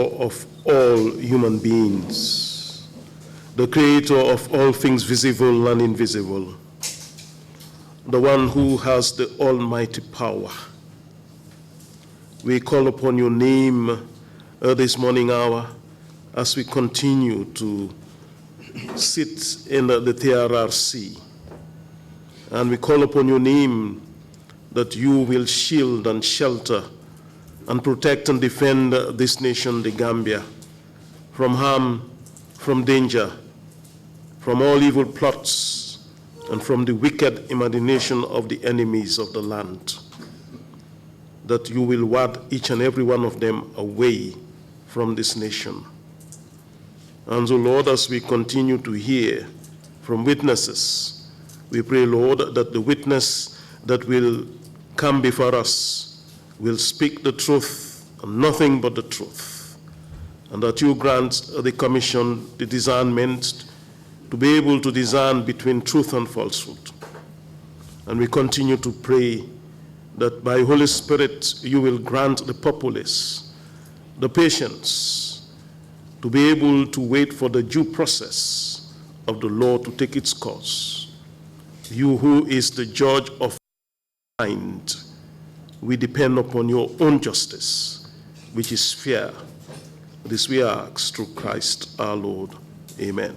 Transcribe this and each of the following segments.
of all human beings, the creator of all things visible and invisible, the one who has the almighty power. We call upon your name this morning hour as we continue to sit in the TRRC. And we call upon your name that you will shield and shelter and protect and defend this nation, the Gambia, from harm, from danger, from all evil plots, and from the wicked imagination of the enemies of the land. That you will ward each and every one of them away from this nation. And so, Lord, as we continue to hear from witnesses, we pray, Lord, that the witness that will come before us will speak the truth and nothing but the truth, and that you grant the commission the discernment to be able to discern between truth and falsehood. And we continue to pray that by Holy Spirit you will grant the populace the patience to be able to wait for the due process of the law to take its course. You who is the judge of mind, we depend upon your own justice, which is fair. This we ask through Christ our Lord. Amen.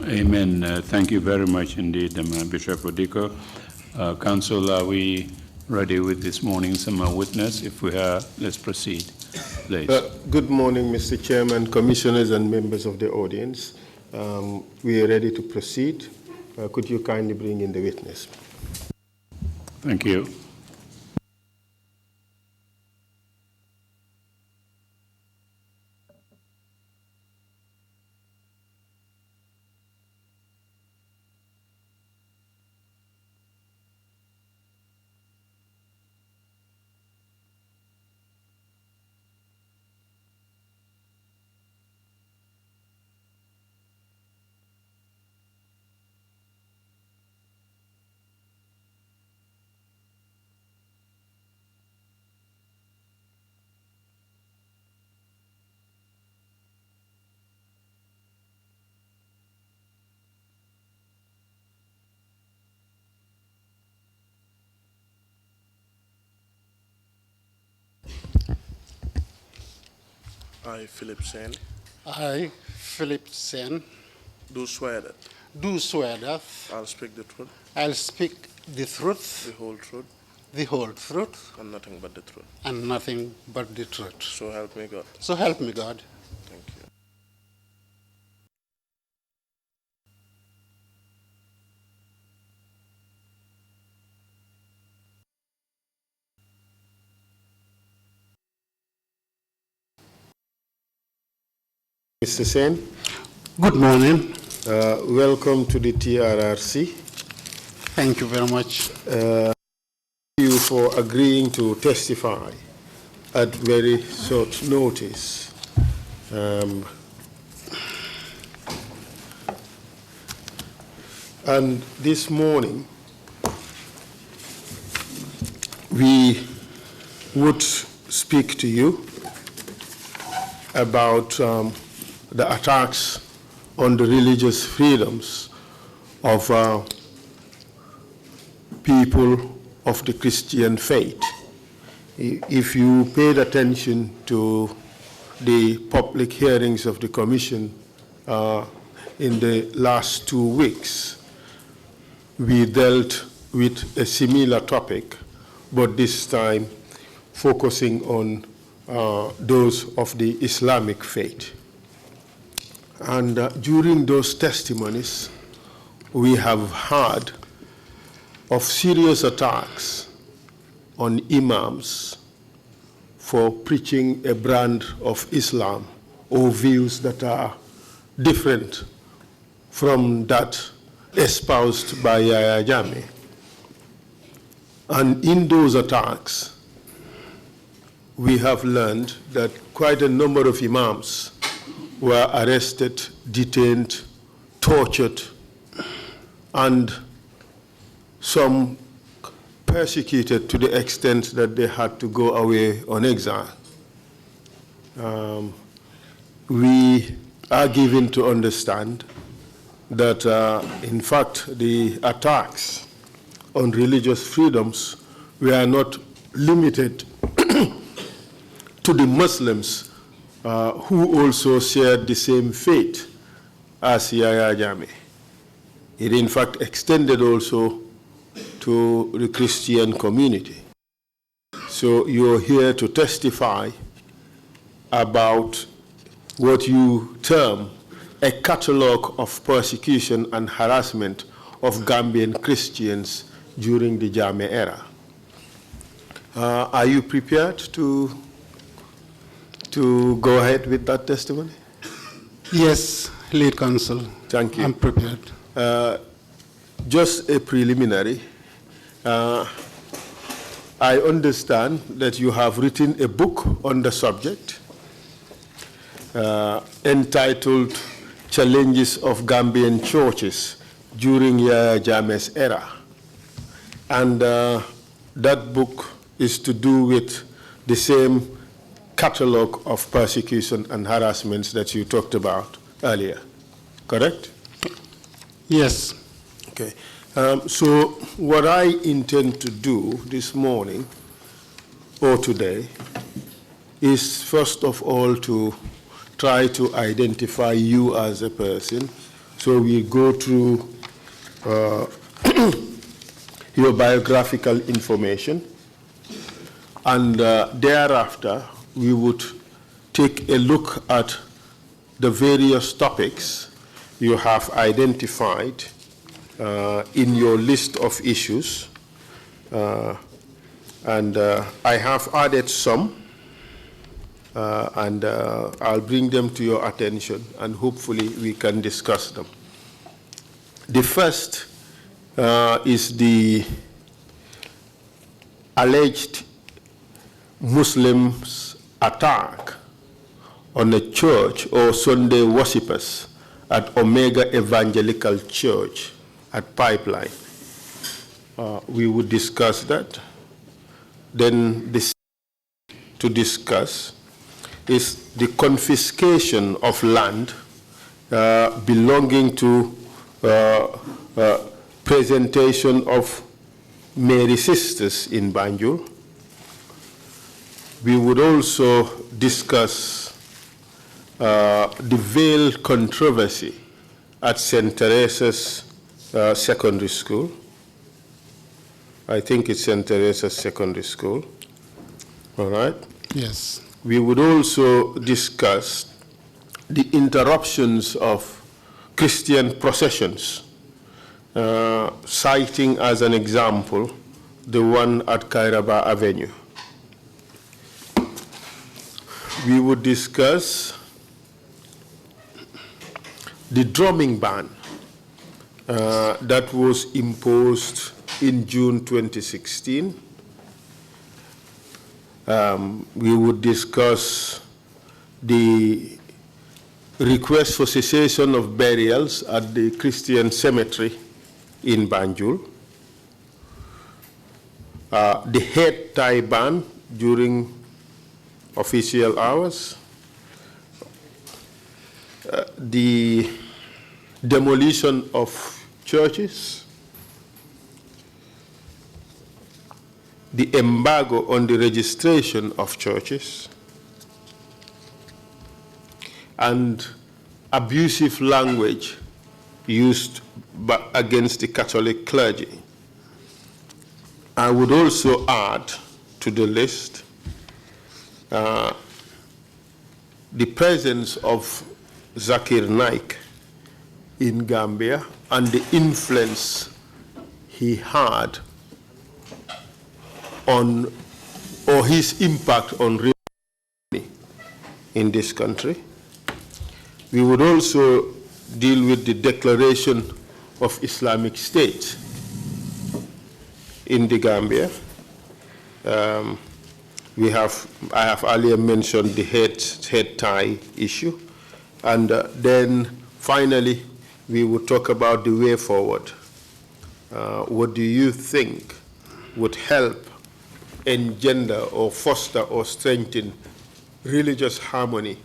Amen. Thank you very much indeed, Bishop Odiko. Council, are we ready with this morning's witness? If we are, let's proceed, please. Good morning, Mr. Chairman, commissioners, and members of the audience. We are ready to proceed. Could you kindly bring in the witness? Thank you. I, Philip Saine. I, Philip Saine. Do swear that. Do swear that. I'll speak the truth. I'll speak the truth. The whole truth. The whole truth. And nothing but the truth. And nothing but the truth. So help me God. So help me God. Thank you. Mr. Saine. Good morning. Welcome to the TRRC. Thank you very much. Thank you for agreeing to testify at very short notice. And this morning, we would speak to you about the attacks on the religious freedoms of people of the Christian faith. If you paid attention to the public hearings of the Commission in the last 2 weeks, we dealt with a similar topic, but this time focusing on those of the Islamic faith. And during those testimonies, we have heard of serious attacks on imams for preaching a brand of Islam or views that are different from that espoused by Yahya Jammeh. And in those attacks, we have learned that quite a number of imams were arrested, detained, tortured, and some persecuted to the extent that they had to go away on exile. we are given to understand that, in fact, the attacks on religious freedoms were not limited to the Muslims who also shared the same faith as Yahya Jammeh. It in fact extended also to the Christian community. So you're here to testify about what you term a catalogue of persecution and harassment of Gambian Christians during the Jammeh era. Are you prepared to go ahead with that testimony? Yes, lead counsel. Thank you. I'm prepared. Just a preliminary. I understand that you have written a book on the subject entitled Challenges of Gambian Churches During Yahya Jammeh's Era. And that book is to do with the same catalogue of persecution and harassments that you talked about earlier, correct? Yes. Okay. So what I intend to do this morning or today is first of all to try to identify you as a person. So we go through your biographical information, and thereafter we would take a look at the various topics you have identified in your list of issues. And I have added some, and I'll bring them to your attention, and hopefully we can discuss them. The first is the alleged Muslims' attack on a church or Sunday worshippers at Omega Evangelical Church at Pipeline. We would discuss that. Then this to discuss is the confiscation of land belonging to Presentation of Mary Sisters in Banjul. We would also discuss the veil controversy at Saine Trrc's secondary school. I think it's Saine Trrc's secondary school. All right? Yes. We would also discuss the interruptions of Christian processions, citing as an example the one at Kairaba Avenue. We would discuss the drumming ban that was imposed in June 2016. We would discuss the request for cessation of burials at the Christian cemetery in Banjul, the head tie ban during official hours, the demolition of churches, the embargo on the registration of churches, and abusive language used against the Catholic clergy. I would also add to the list the presence of Zakir Naik in Gambia and the influence he had on, or his impact on religion in this country. We would also deal with the declaration of Islamic State in the Gambia. I have earlier mentioned the head tie issue. And then finally, we would talk about the way forward. What do you think would help engender or foster or strengthen religious harmony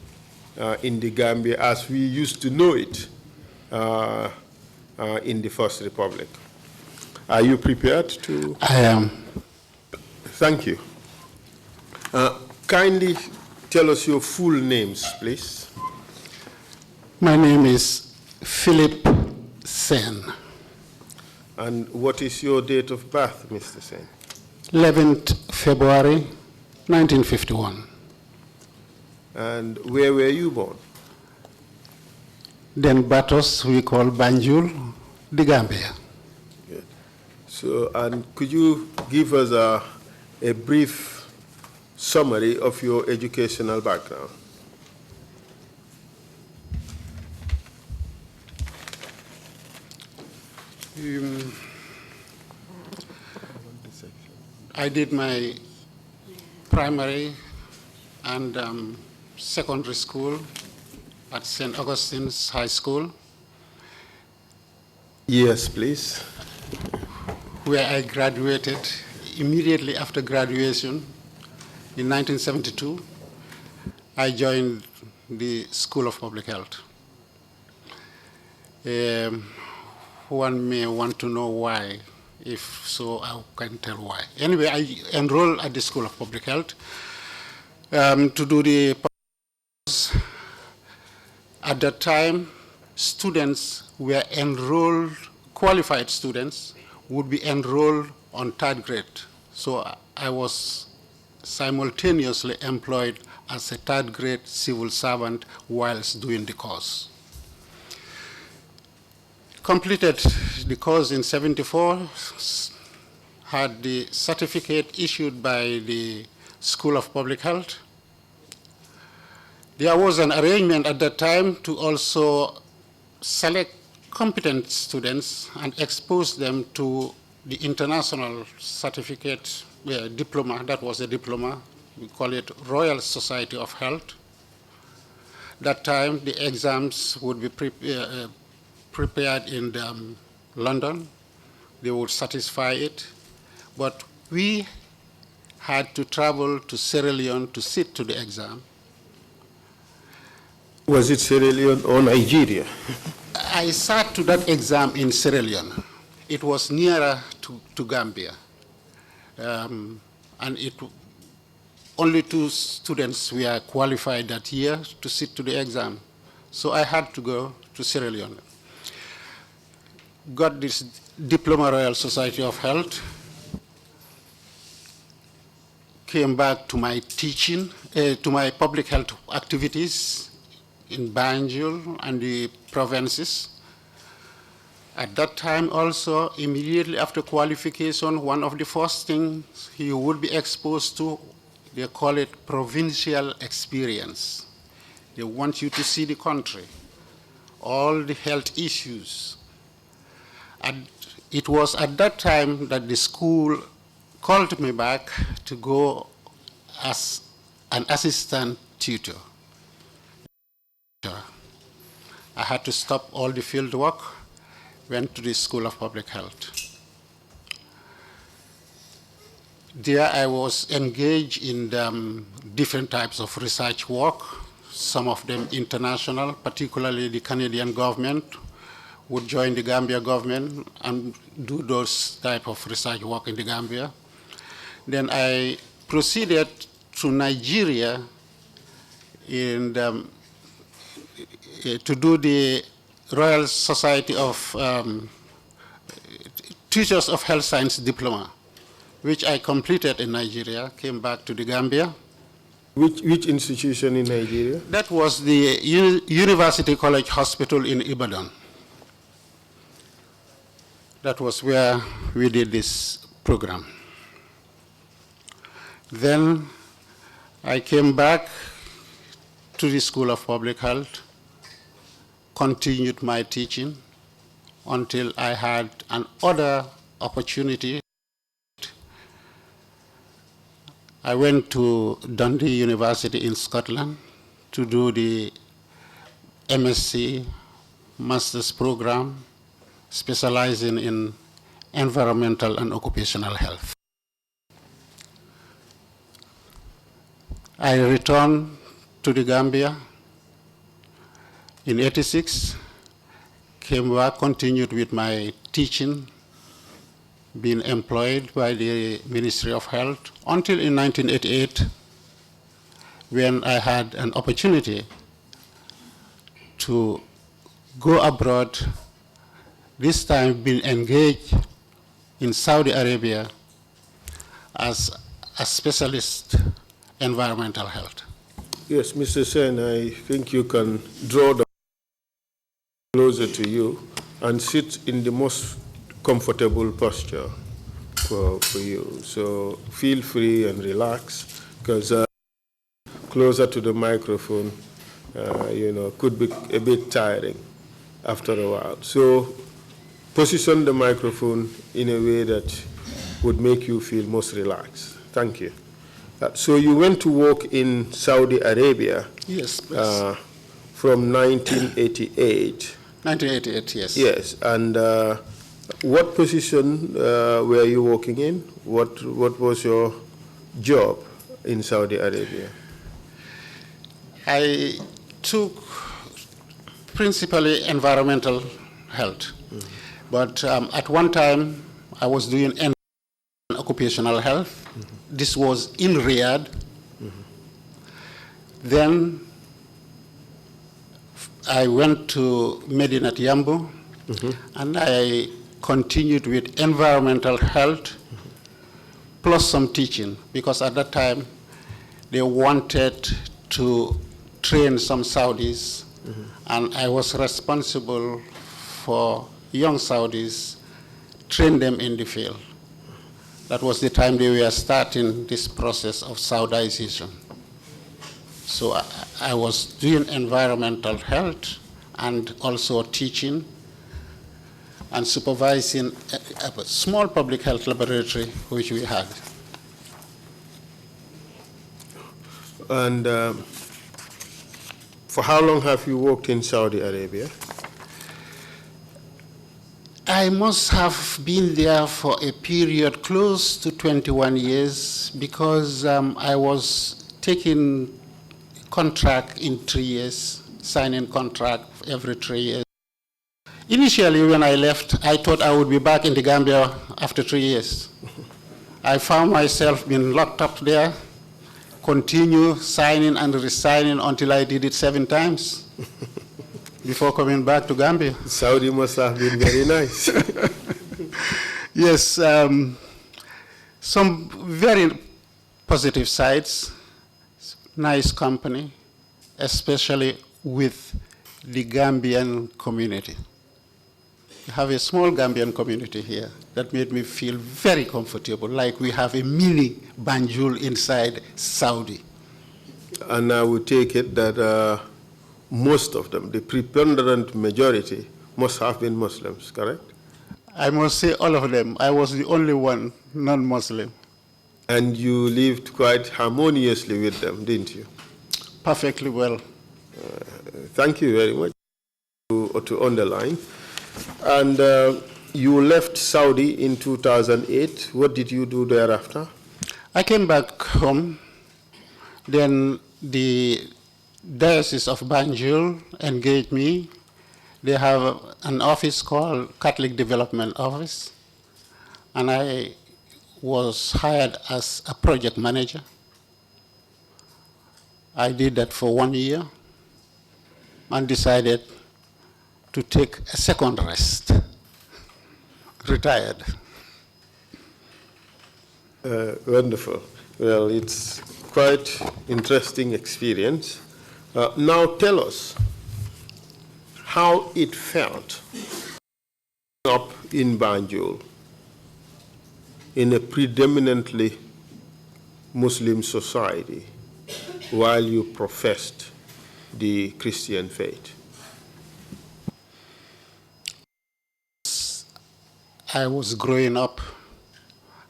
in the Gambia as we used to know it in the First Republic. Are you prepared to? I am. Thank you. Kindly tell us your full names, please. My name is Philip Saine. And what is your date of birth, Mr. Saine? 11th February, 1951. And where were you born? Then Batos, we call Banjul, the Gambia. Good. So, and could you give us a brief summary of your educational background? I did my primary and secondary school at St. Augustine's High School, Yes, please. where I graduated immediately after graduation in 1972. I joined the School of Public Health. One may want to know why. If so, I can tell why. Anyway, I enrolled at the School of Public Health to do the. At that time, students were enrolled, qualified students would be enrolled on third grade. So I was simultaneously employed as a third grade civil servant whilst doing the course. Completed the course in '74, had the certificate issued by the School of Public Health. There was an arrangement at that time to also select competent students and expose them to the international certificate, diploma, that was a diploma, we call it Royal Society of Health. That time the exams would be prepared in London. They would satisfy it. But we had to travel to Sierra Leone to sit to the exam. Was it Sierra Leone or Nigeria? I sat to that exam in Sierra Leone. It was nearer to Gambia. And only 2 students were qualified that year to sit to the exam. So I had to go to Sierra Leone. Got this Diploma Royal Society of Health, came back to my teaching, to my public health activities in Banjul and the provinces. At that time also, immediately after qualification, one of the first things you would be exposed to, they call it provincial experience. They want you to see the country, all the health issues. And it was at that time that the school called me back to go as an assistant tutor. I had to stop all the field work, went to the School of Public Health. There I was engaged in different types of research work, some of them international, particularly the Canadian government would join the Gambia government and do those type of research work in the Gambia. Then I proceeded to Nigeria to do the Royal Society of Teachers of Health Science Diploma, which I completed in Nigeria, came back to the Gambia. Which institution in Nigeria? That was the University College Hospital in Ibadan. That was where we did this program. Then I came back to the School of Public Health, continued my teaching until I had another opportunity. I went to Dundee University in Scotland to do the MSc Master's Program, specializing in environmental and occupational health. I returned to the Gambia in '86, came back, continued with my teaching, being employed by the Ministry of Health, until in 1988, when I had an opportunity to go abroad, this time being engaged in Saudi Arabia as a specialist environmental health. Yes, Mr. Sen, I think you can draw the closer to you and sit in the most comfortable posture for you. So feel free and relax, because closer to the microphone, could be a bit tiring after a while. So position the microphone in a way that would make you feel most relaxed. Thank you. So you went to work in Saudi Arabia. Yes, please. From 1988. 1988, yes. Yes, and what position were you working in? What was your job in Saudi Arabia? I took principally environmental health, but at one time I was doing occupational health. This was in Riyadh. Then I went to Medinat Yambu, and I continued with environmental health, plus some teaching, because at that time they wanted to train some Saudis, and I was responsible for young Saudis, train them in the field. That was the time they were starting this process of Saudization. So I was doing environmental health and also teaching and supervising a small public health laboratory which we had. And for how long have you worked in Saudi Arabia? I must have been there for a period close to 21 years, because I was taking contract in 3 years, signing contract every 3 years. Initially, when I left, I thought I would be back in the Gambia after 3 years. I found myself being locked up there, continue signing and resigning until I did it 7 times before coming back to Gambia. Saudi must have been very nice. Yes, some very positive sides, nice company, especially with the Gambian community. We have a small Gambian community here that made me feel very comfortable, like we have a mini Banjul inside Saudi. And I would take it that most of them, the preponderant majority, must have been Muslims, correct? I must say all of them. I was the only one non-Muslim. And you lived quite harmoniously with them, didn't you? Perfectly well. Thank you very much to underline. And you left Saudi in 2008. What did you do thereafter? I came back home. Then the Diocese of Banjul engaged me. They have an office called Catholic Development Office, and I was hired as a project manager. I did that for 1 year and decided to take a second rest, retired. Wonderful. Well, it's quite interesting experience. Now tell us how it felt up in Banjul in a predominantly Muslim society while you professed the Christian faith. I was growing up,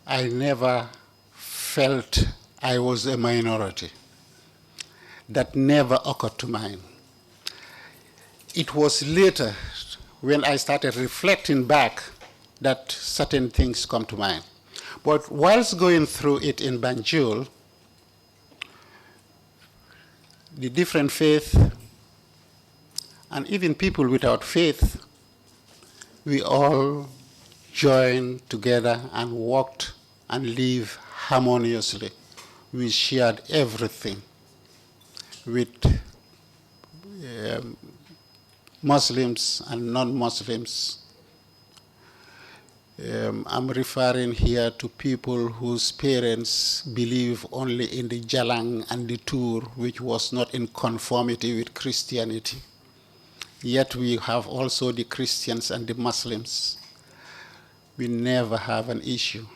I never felt I was a minority. That never occurred to mind. It was later, when I started reflecting back, that certain things come to mind. But whilst going through it in Banjul, the different faith, and even people without faith, we all joined together and worked and lived harmoniously. We shared everything with Muslims and non-Muslims. I'm referring here to people whose parents believe only in the Jalang and the Tur, which was not in conformity with Christianity. Yet we have also the Christians and the Muslims. We never have an issue.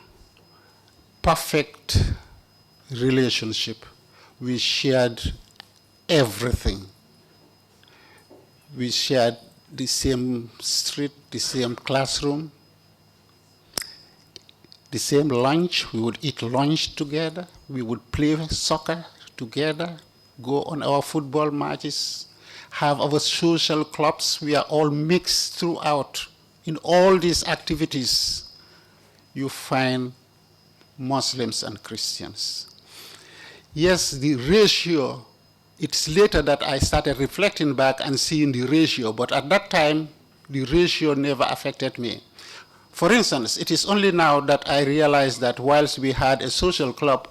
Perfect relationship. We shared everything. We shared the same street, the same classroom, the same lunch. We would eat lunch together. We would play soccer together, go on our football matches, have our social clubs. We are all mixed throughout. In all these activities, you find Muslims and Christians. Yes, the ratio, it's later that I started reflecting back and seeing the ratio, but at that time, the ratio never affected me. For instance, it is only now that I realize that whilst we had a social club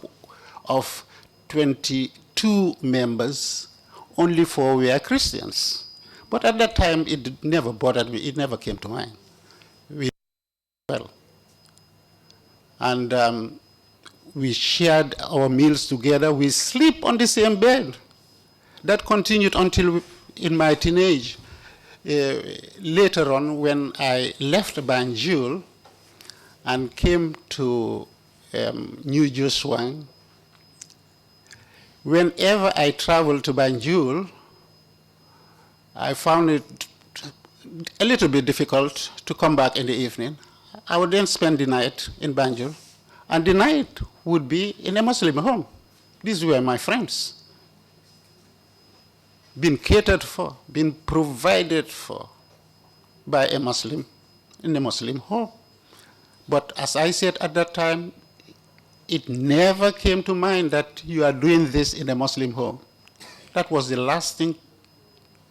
of 22 members, only 4 were Christians. But at that time, it never bothered me. It never came to mind. And we shared our meals together. We sleep on the same bed. That continued until in my teenage. Later on, when I left Banjul and came to New Joshua, whenever I traveled to Banjul, I found it a little bit difficult to come back in the evening. I would then spend the night in Banjul, and the night would be in a Muslim home. These were my friends. Been catered for, been provided for by a Muslim in a Muslim home. But as I said at that time, it never came to mind that you are doing this in a Muslim home. That was the last thing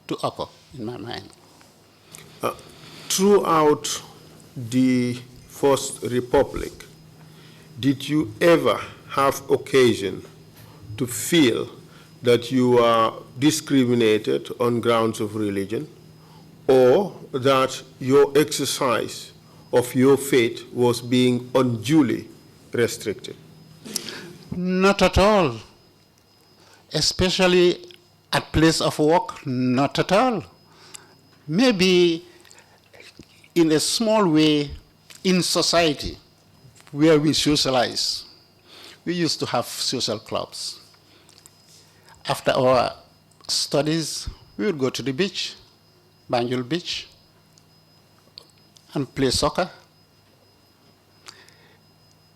to occur in my mind. Throughout the First Republic, did you ever have occasion to feel that you are discriminated on grounds of religion, or that your exercise of your faith was being unduly restricted? Not at all. Especially at place of work, not at all. Maybe in a small way in society where we socialize. We used to have social clubs. After our studies, we would go to the beach, Banjul Beach, and play soccer.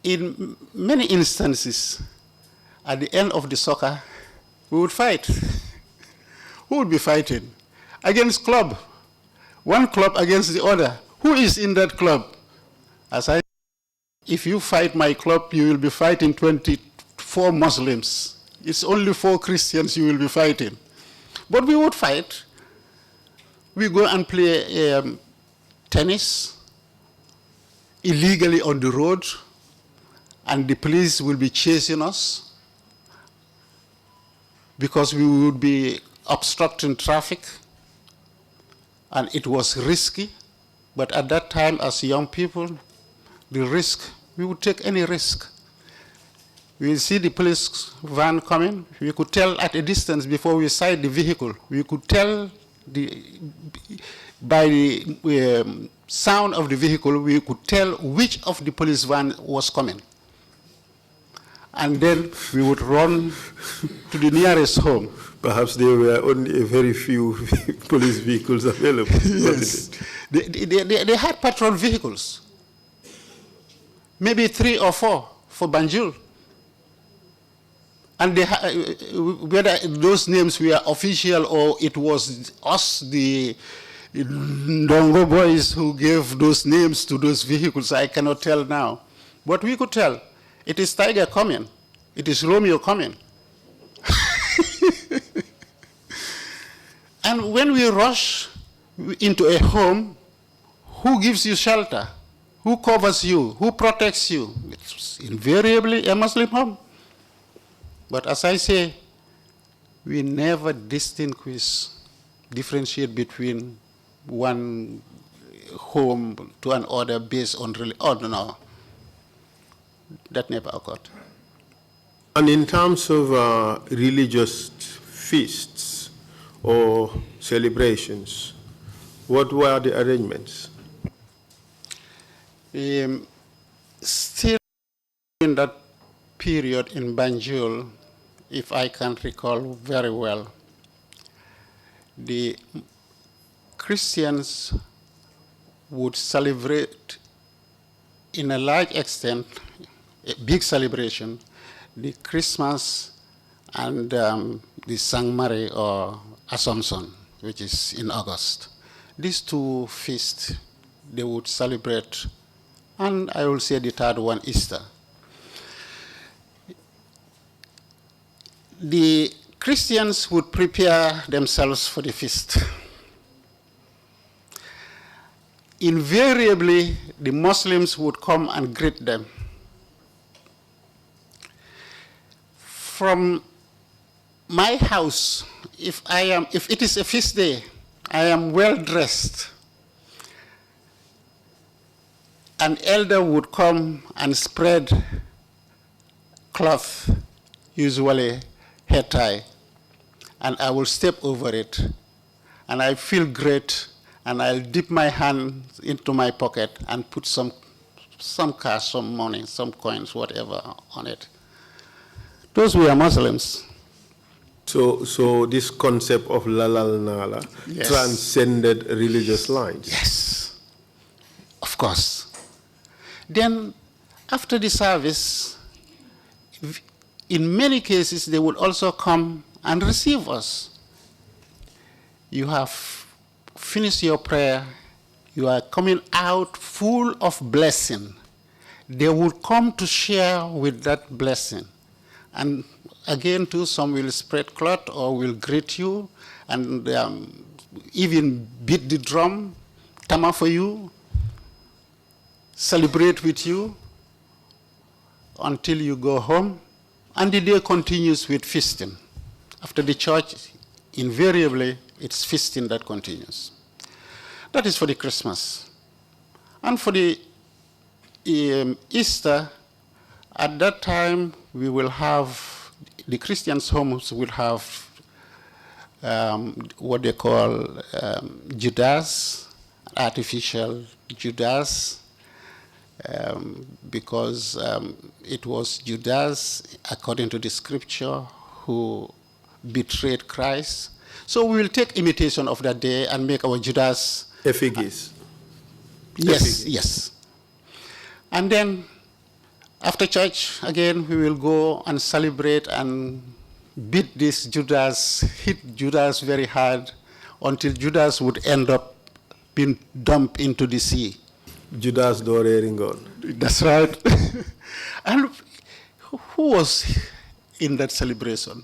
In many instances, at the end of the soccer, we would fight. Who would be fighting? Against club. One club against the other. Who is in that club? If you fight my club, you will be fighting 24 Muslims. It's only 4 Christians you will be fighting. But we would fight. We go and play tennis illegally on the road, and the police will be chasing us because we would be obstructing traffic, and it was risky. But at that time, as young people, the risk, we would take any risk. We will see the police van coming. We could tell at a distance before we sight the vehicle. We could tell by the sound of the vehicle, we could tell which of the police van was coming. And then we would run to the nearest home. Perhaps there were only a very few police vehicles available. Yes. They had patrol vehicles. Maybe 3 or 4 for Banjul. And whether those names were official or it was us, the Ndongo boys, who gave those names to those vehicles, I cannot tell now. But we could tell, it is Tiger coming, it is Romeo coming. And when we rush into a home, who gives you shelter? Who covers you? Who protects you? It's invariably a Muslim home. But as I say, we never differentiate between one home to another based on religion. Oh, no. That never occurred. And in terms of religious feasts or celebrations, what were the arrangements? Still in that period in Banjul, if I can recall very well, the Christians would celebrate in a large extent, a big celebration, the Christmas and the Saint Mary or Assumption, which is in August. These two feasts, they would celebrate, and I will say the third one, Easter. The Christians would prepare themselves for the feast. Invariably, the Muslims would come and greet them. From my house, if it is a feast day, I am well dressed. An elder would come and spread cloth, usually hair tie, and I will step over it, and I feel great, and I'll dip my hand into my pocket and put some cash, some money, some coins, whatever on it. Those were Muslims. So this concept of lalal nala Yes. transcended religious lines. Yes, of course. Then, after the service, in many cases, they would also come and receive us. You have finished your prayer, you are coming out full of blessing. They would come to share with that blessing. And again, too, some will spread cloth or will greet you and even beat the drum, tama for you, celebrate with you until you go home. And the day continues with feasting. After the church, invariably, it's feasting that continues. That is for the Christmas. And for the Easter, at that time, we will have, the Christians' homes will have what they call Judas, artificial Judas, because it was Judas, according to the scripture, who betrayed Christ. So we will take imitation of that day and make our Judas. Effigies. Yes, yes. And then after church, again, we will go and celebrate and beat this Judas, hit Judas very hard until Judas would end up being dumped into the sea. Judas Dore Ringon. That's right. And who was in that celebration?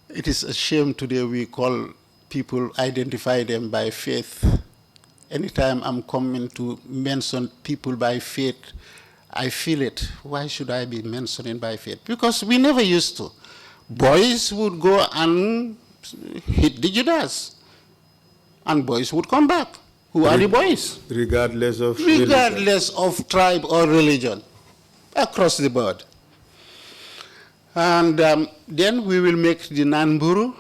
It is a shame today we call people, identify them by faith. Anytime I'm coming to mention people by faith, I feel it. Why should I be mentioning by faith? Because we never used to. Boys would go and hit the Judas, and boys would come back. Who are the boys? Regardless of Regardless of tribe or religion, across the board. And then we will make the nanburu,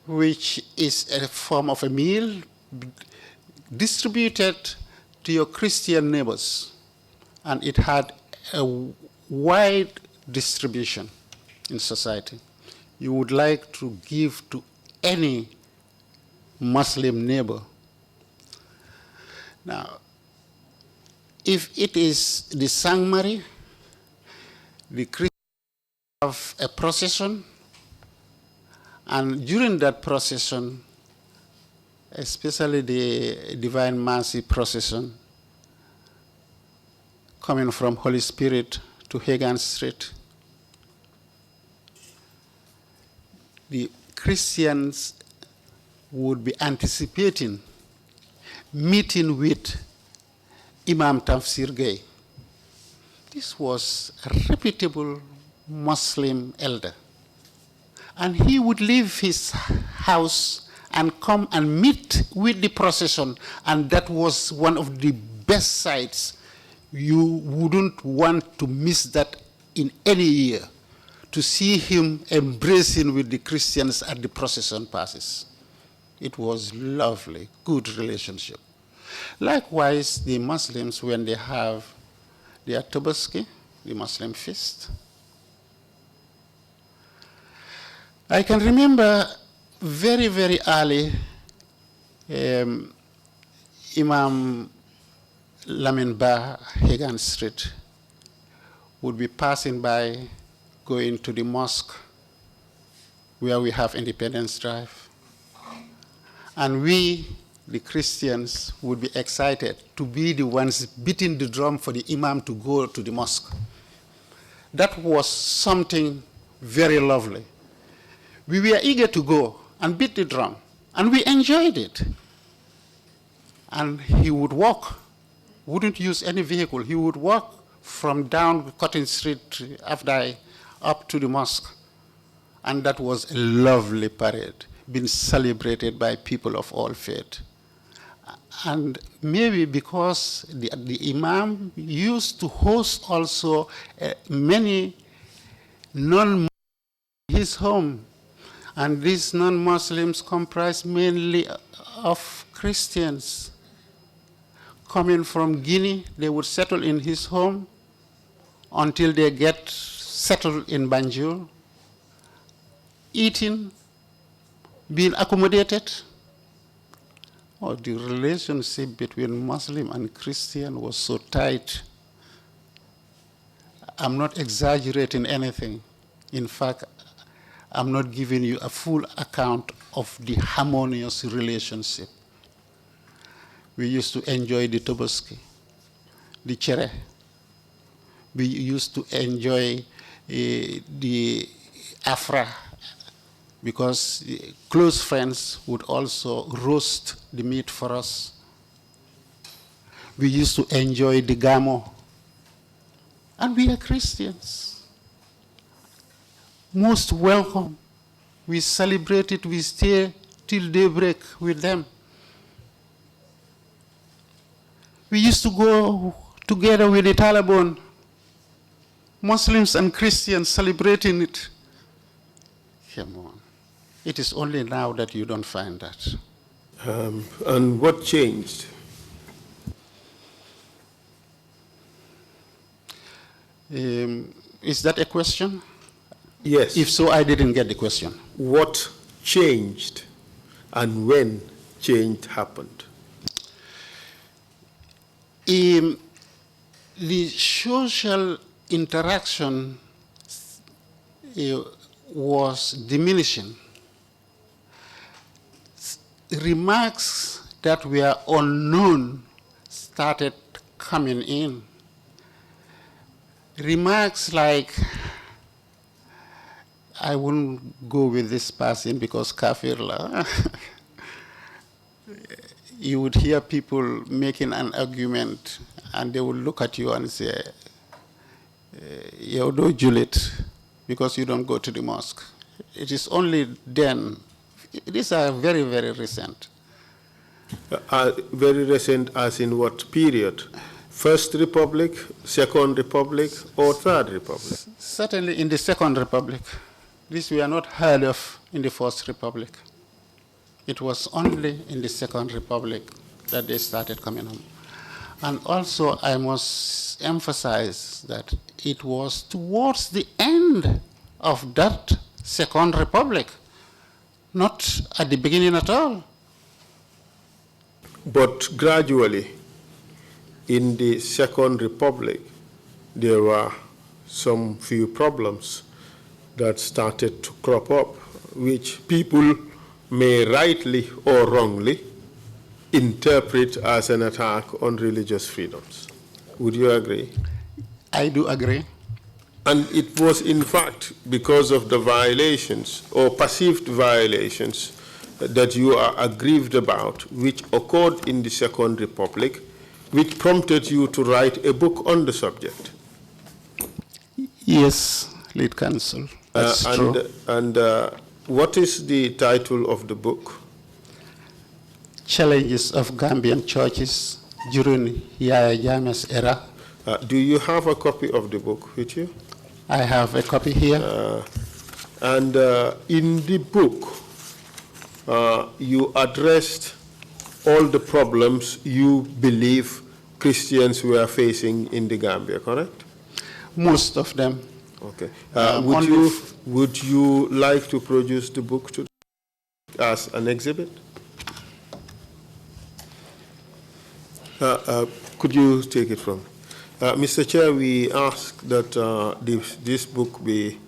which is a form of a meal distributed to your Christian neighbors. And it had a wide distribution in society. You would like to give to any Muslim neighbor. Now, if it is the Saint Mary, the Christians have a procession, and during that procession, especially the Divine Mercy procession, coming from Holy Spirit to Hagan Street, the Christians would be anticipating meeting with Imam Tafsir Gay. This was a reputable Muslim elder. And he would leave his house and come and meet with the procession, and that was one of the best sights. You wouldn't want to miss that in any year, to see him embracing with the Christians at the procession passes. It was lovely, good relationship. Likewise, the Muslims, when they have their Tobaski, the Muslim feast, I can remember very, very early, Imam Lamin Ba, Hagan Street, would be passing by, going to the mosque where we have Independence Drive. And we, the Christians, would be excited to be the ones beating the drum for the Imam to go to the mosque. That was something very lovely. We were eager to go and beat the drum, and we enjoyed it. And he would walk, wouldn't use any vehicle. He would walk from down Cotton Street after up to the mosque. And that was a lovely parade, being celebrated by people of all faith. And maybe because the Imam used to host also many non-Muslims in his home. And these non-Muslims comprise mainly of Christians. Coming from Guinea, they would settle in his home until they get settled in Banjul, eating, being accommodated. Oh, the relationship between Muslim and Christian was so tight. I'm not exaggerating anything. In fact, I'm not giving you a full account of the harmonious relationship. We used to enjoy the Tobaski, the Chere. We used to enjoy the Afra, because close friends would also roast the meat for us. We used to enjoy the Gamo. And we are Christians. Most welcome. We celebrate it, we stay till daybreak with them. We used to go together with the Taliban, Muslims and Christians celebrating it. Come on. It is only now that you don't find that. And what changed? Is that a question? Yes. If so, I didn't get the question. What changed and when change happened? The social interaction was diminishing. Remarks that were unknown started coming in. Remarks like, I wouldn't go with this person because kafir la. You would hear people making an argument and they would look at you and say, you don't Juliet because you don't go to the mosque. It is only then. These are very, very recent. Very recent as in what period? First Republic, Second Republic, or Third Republic? Certainly in the Second Republic. This we are not heard of in the First Republic. It was only in the Second Republic that they started coming home. And also I must emphasize that it was towards the end of that Second Republic, not at the beginning at all. But gradually, in the Second Republic, there were some few problems that started to crop up, which people may rightly or wrongly interpret as an attack on religious freedoms. Would you agree? I do agree. And it was, in fact, because of the violations or perceived violations that you are aggrieved about, which occurred in the Second Republic, which prompted you to write a book on the subject? Yes, lead counsel. That's true. And what is the title of the book? Challenges of Gambian churches during Yaya Jammeh's era. Do you have a copy of the book with you? I have a copy here. And in the book, you addressed all the problems you believe Christians were facing in the Gambia, correct? Most of them. Okay. Would you like to produce the book as an exhibit? Could you take it from? Mr. Chair, we ask that this book be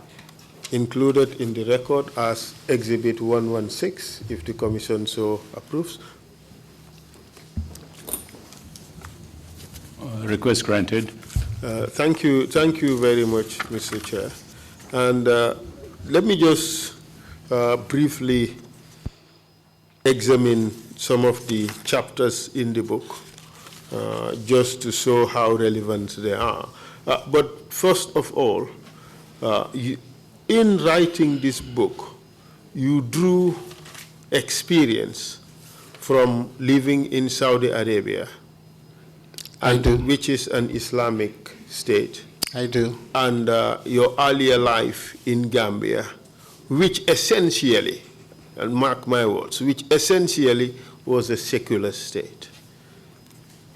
included in the record as Exhibit 116, if the Commission so approves. Request granted. Thank you very much, Mr. Chair. And let me just briefly examine some of the chapters in the book, just to show how relevant they are. But first of all, in writing this book, you drew experience from living in Saudi Arabia, which is an Islamic state. I do. And your earlier life in Gambia, which essentially, and mark my words, which essentially was a secular state.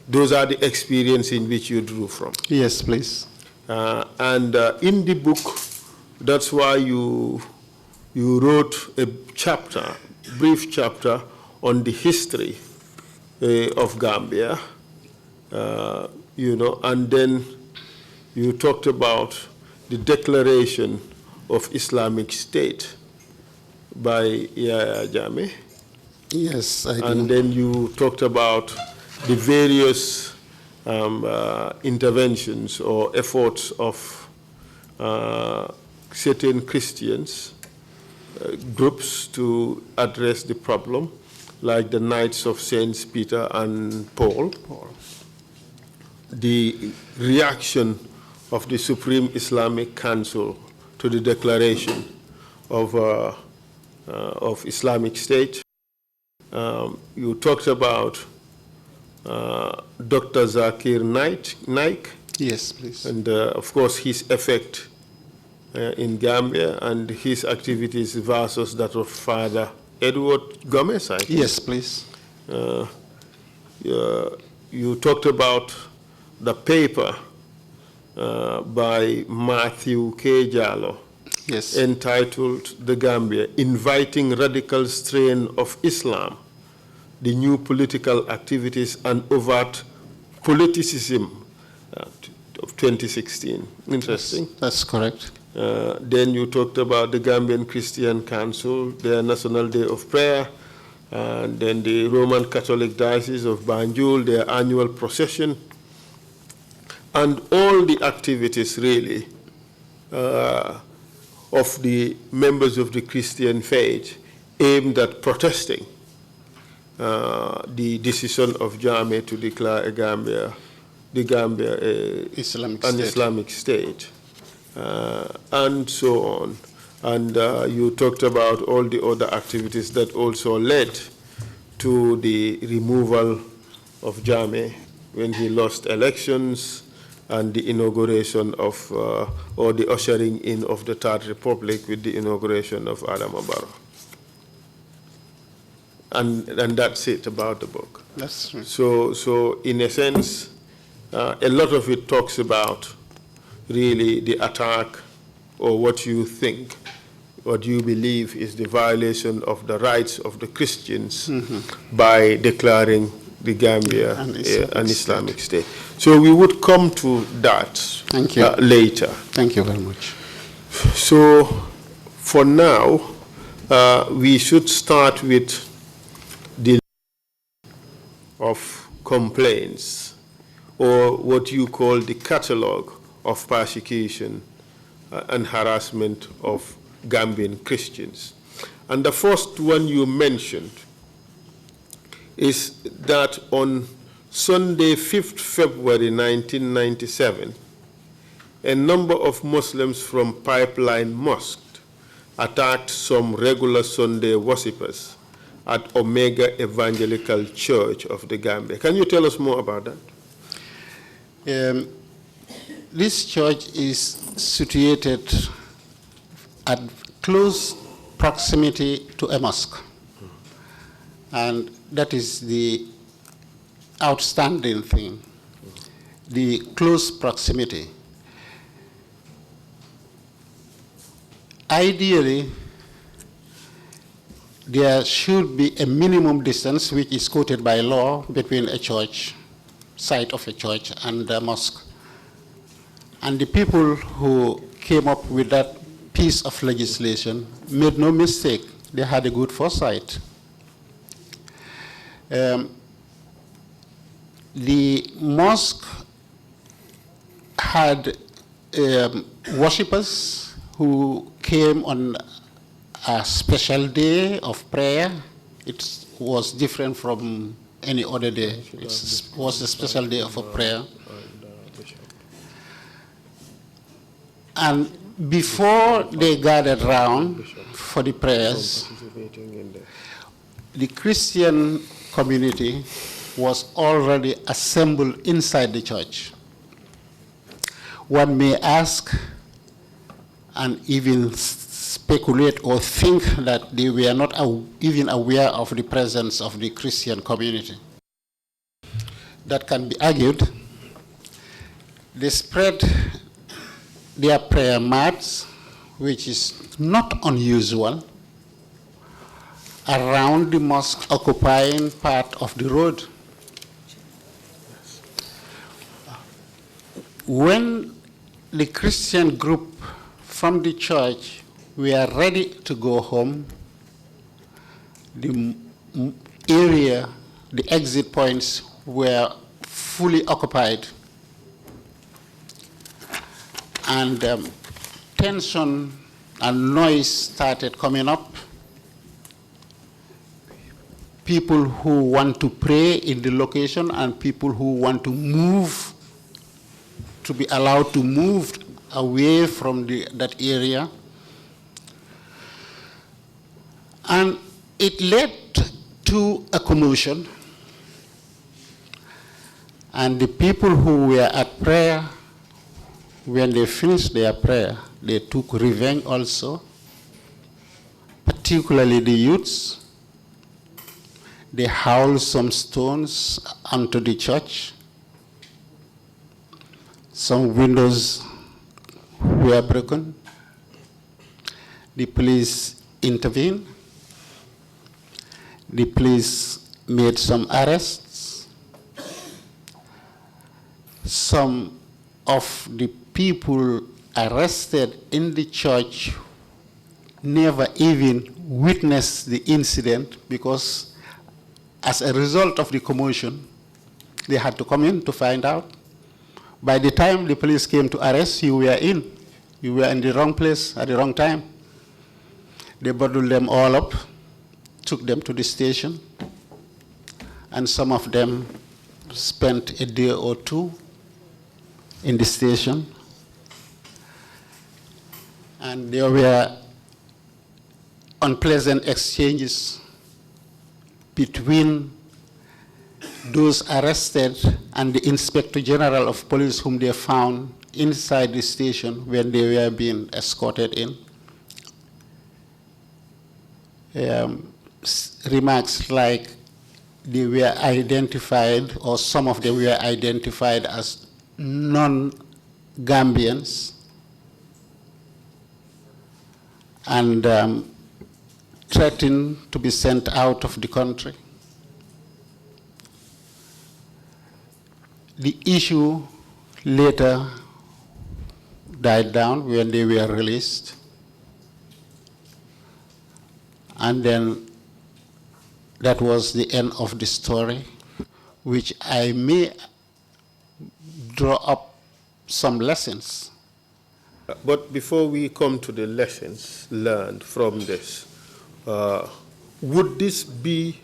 Those are the experiences in which you drew from. Yes, please. And in the book, that's why you wrote a chapter, brief chapter, on the history of Gambia, and then you talked about the declaration of Islamic State by Yahya Jammeh. Yes, I do. And then you talked about the various interventions or efforts of certain Christians groups to address the problem, like the Knights of Saints Peter and Paul. The reaction of the Supreme Islamic Council to the declaration of Islamic State. You talked about Dr. Zakir Naik. Yes, please. And of course his effect in Gambia and his activities versus that of Father Edward Gomez, I think. Yes, please. You talked about the paper by Matthew K. Jallo, yes, entitled The Gambia, Inviting Radical Strain of Islam, the New Political Activities and Overt Politicism of 2016. Interesting. That's correct. Then you talked about the Gambian Christian Council, their National Day of Prayer, and then the Roman Catholic Diocese of Banjul, their annual procession, and all the activities really of the members of the Christian faith aimed at protesting the decision of Jammeh to declare the Gambia an Islamic state, and so on. And you talked about all the other activities that also led to the removal of Jammeh when he lost elections, and the inauguration of, or the ushering in of the Third Republic with the inauguration of Adama Barrow. And that's it about the book. That's true. So in a sense, a lot of it talks about really the attack, or what you think, what you believe is the violation of the rights of the Christians by declaring the Gambia an Islamic state. So we would come to that Thank you. Later. Thank you very much. So for now, we should start with the of complaints, or what you call the catalogue of persecution and harassment of Gambian Christians. And the first one you mentioned is that on Sunday, 5th February 1997, a number of Muslims from Pipeline Mosque attacked some regular Sunday worshippers at Omega Evangelical Church of the Gambia. Can you tell us more about that? This church is situated at close proximity to a mosque. And that is the outstanding thing, the close proximity. Ideally, there should be a minimum distance, which is quoted by law, between a church, site of a church, and a mosque. And the people who came up with that piece of legislation made no mistake. They had a good foresight. The mosque had worshippers who came on a special day of prayer. It was different from any other day. It was a special day of a prayer. And before they gathered round for the prayers, the Christian community was already assembled inside the church. One may ask and even speculate or think that they were not even aware of the presence of the Christian community. That can be argued. They spread their prayer mats, which is not unusual, around the mosque, occupying part of the road. When the Christian group from the church were ready to go home, the area, the exit points were fully occupied. And tension and noise started coming up. People who want to pray in the location and people who want to move, to be allowed to move away from that area. And it led to a commotion. And the people who were at prayer, when they finished their prayer, they took revenge also, particularly the youths. They hurled some stones onto the church. Some windows were broken. The police intervened. The police made some arrests. Some of the people arrested in the church never even witnessed the incident because as a result of the commotion, they had to come in to find out. By the time the police came to arrest, you were in. You were in the wrong place at the wrong time. They bundled them all up, took them to the station, and some of them spent a day or two in the station. And there were unpleasant exchanges between those arrested and the Inspector General of Police whom they found inside the station when they were being escorted in. Remarks like they were identified, or some of them were identified as non-Gambians, and threatened to be sent out of the country. The issue later died down when they were released. And then that was the end of the story, which I may draw up some lessons. But before we come to the lessons learned from this, would this be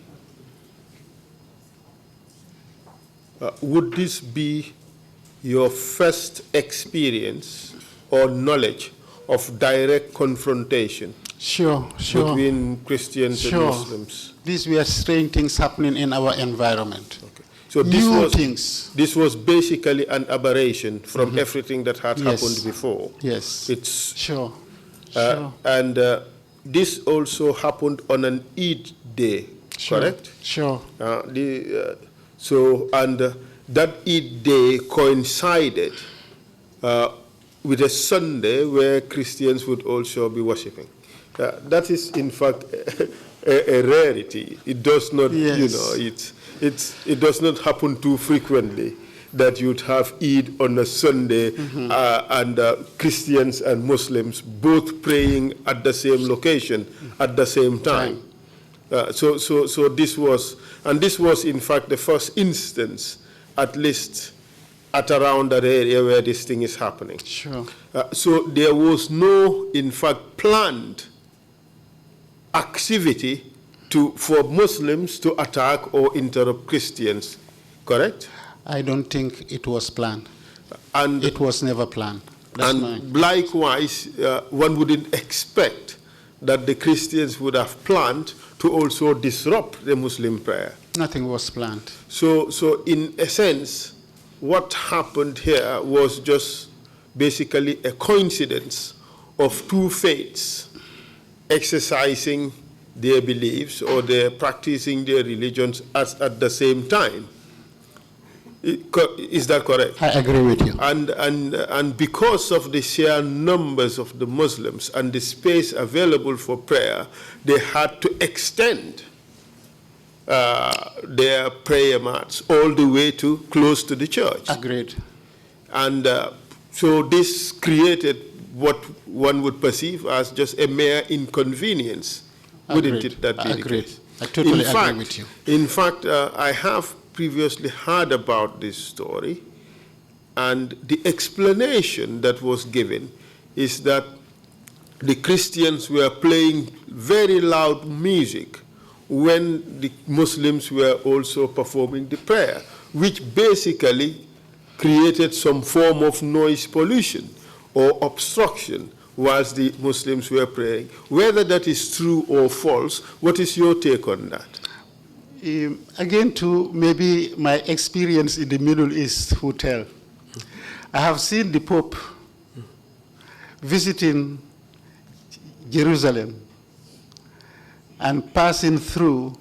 your first experience or knowledge of direct confrontation Sure. between Christians and Muslims? These were strange things happening in our environment. Okay. So New things. This was basically an aberration from everything that had happened before. Yes. It's Sure. and this also happened on an Eid day, correct? Sure. That Eid day coincided with a Sunday where Christians would also be worshiping. That is, in fact, a rarity. It does not, it does not happen too frequently that you'd have Eid on a Sunday and Christians and Muslims both praying at the same location at the same time. So this was, and this was in fact the first instance, at least at around that area where this thing is happening. Sure. So there was no, in fact, planned activity for Muslims to attack or interrupt Christians, correct? I don't think it was planned. And it was never planned. Likewise, one wouldn't expect that the Christians would have planned to also disrupt the Muslim prayer. Nothing was planned. So in a sense, what happened here was just basically a coincidence of two faiths exercising their beliefs or they're practicing their religions at the same time. Is that correct? I agree with you. And because of the sheer numbers of the Muslims and the space available for prayer, they had to extend their prayer mats all the way to close to the church. Agreed. And so this created what one would perceive as just a mere inconvenience. Wouldn't it that be the case? I totally agree with you. In fact, I have previously heard about this story, and the explanation that was given is that the Christians were playing very loud music when the Muslims were also performing the prayer, which basically created some form of noise pollution or obstruction whilst the Muslims were praying. Whether that is true or false, what is your take on that? Again, to maybe my experience in the Middle East would tell. I have seen the Pope visiting Jerusalem and passing through,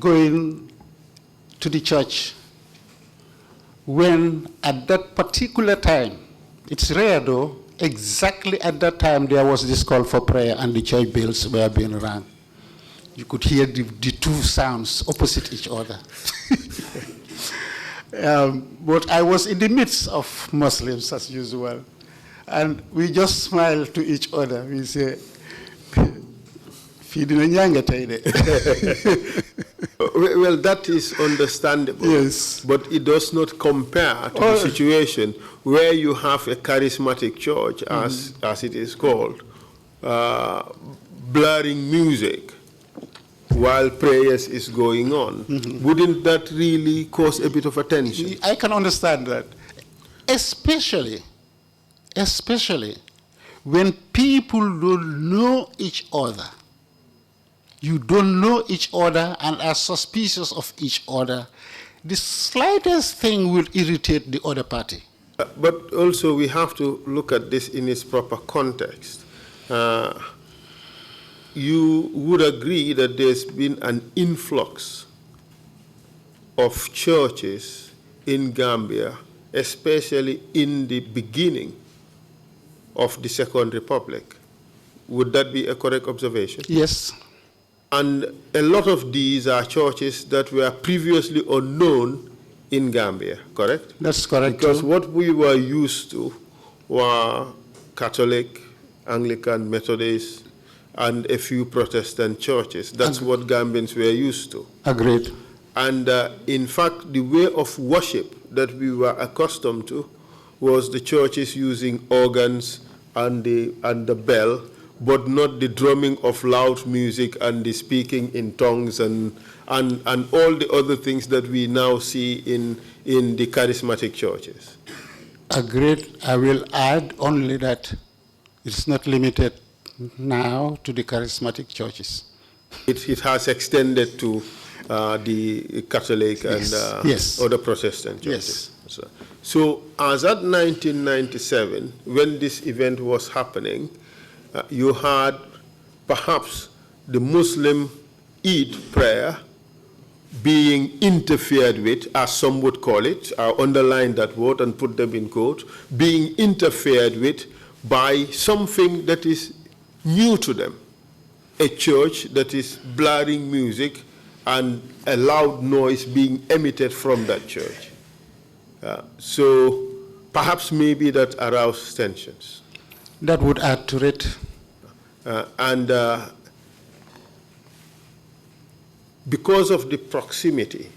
going to the church, when at that particular time, it's rare though, exactly at that time there was this call for prayer and the church bells were being rung. You could hear the two sounds opposite each other. But I was in the midst of Muslims as usual. And we just smiled to each other. We say, well, that is understandable. Yes. But it does not compare to the situation where you have a charismatic church, as it is called, blaring music while prayers is going on. Wouldn't that really cause a bit of attention? I can understand that. Especially when people don't know each other. You don't know each other and are suspicious of each other. The slightest thing will irritate the other party. But also we have to look at this in its proper context. You would agree that there's been an influx of churches in Gambia, especially in the beginning of the Second Republic. Would that be a correct observation? Yes. And a lot of these are churches that were previously unknown in Gambia, correct? That's correct. Because what we were used to were Catholic, Anglican, Methodist, and a few Protestant churches. That's what Gambians were used to. Agreed. And in fact, the way of worship that we were accustomed to was the churches using organs and the bell, but not the drumming of loud music and the speaking in tongues and all the other things that we now see in the charismatic churches. Agreed. I will add only that it's not limited now to the charismatic churches. It has extended to the Catholic and Yes. other Protestant churches. Yes. So as at 1997, when this event was happening, you had perhaps the Muslim Eid prayer being interfered with, as some would call it. I'll underline that word and put them in quotes, being interfered with by something that is new to them, a church that is blaring music and a loud noise being emitted from that church. So perhaps maybe that aroused tensions. That would add to it. Because of the proximity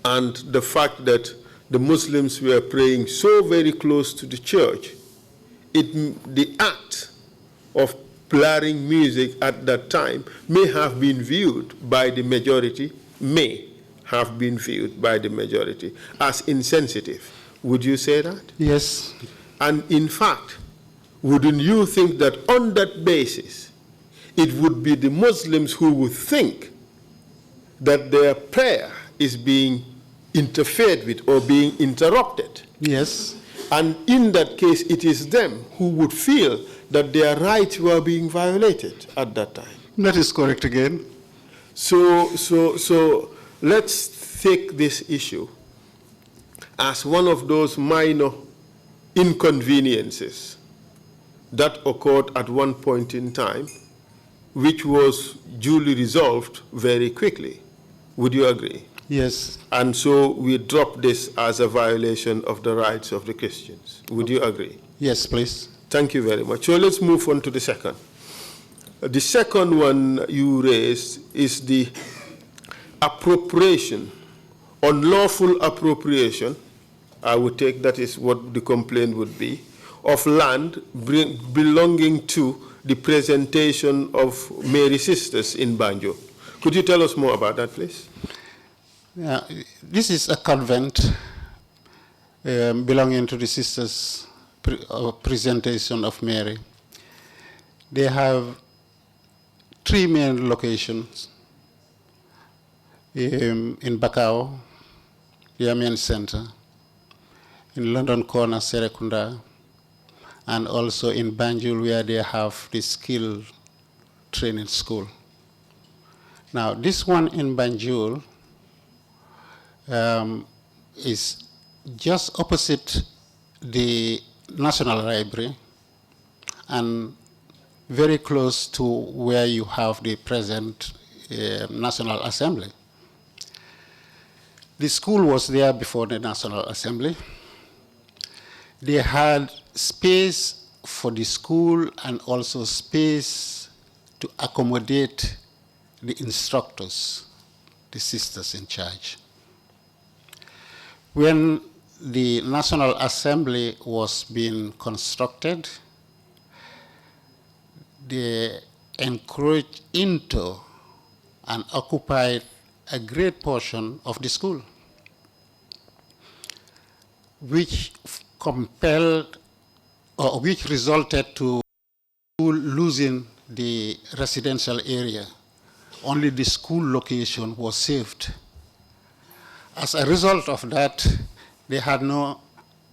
and the fact that the Muslims were praying so very close to the church, the act of blaring music at that time may have been viewed by the majority, as insensitive. Would you say that? Yes. And in fact, wouldn't you think that on that basis, it would be the Muslims who would think that their prayer is being interfered with or being interrupted? Yes. And in that case, it is them who would feel that their rights were being violated at that time. That is correct again. So let's take this issue as one of those minor inconveniences that occurred at one point in time, which was duly resolved very quickly. Would you agree? Yes. And so we drop this as a violation of the rights of the Christians. Would you agree? Yes, please. Thank you very much. So let's move on to the second. The second one you raised is the appropriation, unlawful appropriation, I would take that is what the complaint would be, of land belonging to the presentation of Mary Sisters in Banjul. Could you tell us more about that, please? This is a convent belonging to the Sisters Presentation of Mary. They have 3 main locations in Bakau, their main center, in London Corner, Serekunda, and also in Banjul, where they have the skill training school. Now, this one in Banjul is just opposite the National Library and very close to where you have the present National Assembly. The school was there before the National Assembly. They had space for the school and also space to accommodate the instructors, the sisters in charge. When the National Assembly was being constructed, they encroached into and occupied a great portion of the school, which compelled or which resulted to losing the residential area. Only the school location was saved. As a result of that, they had no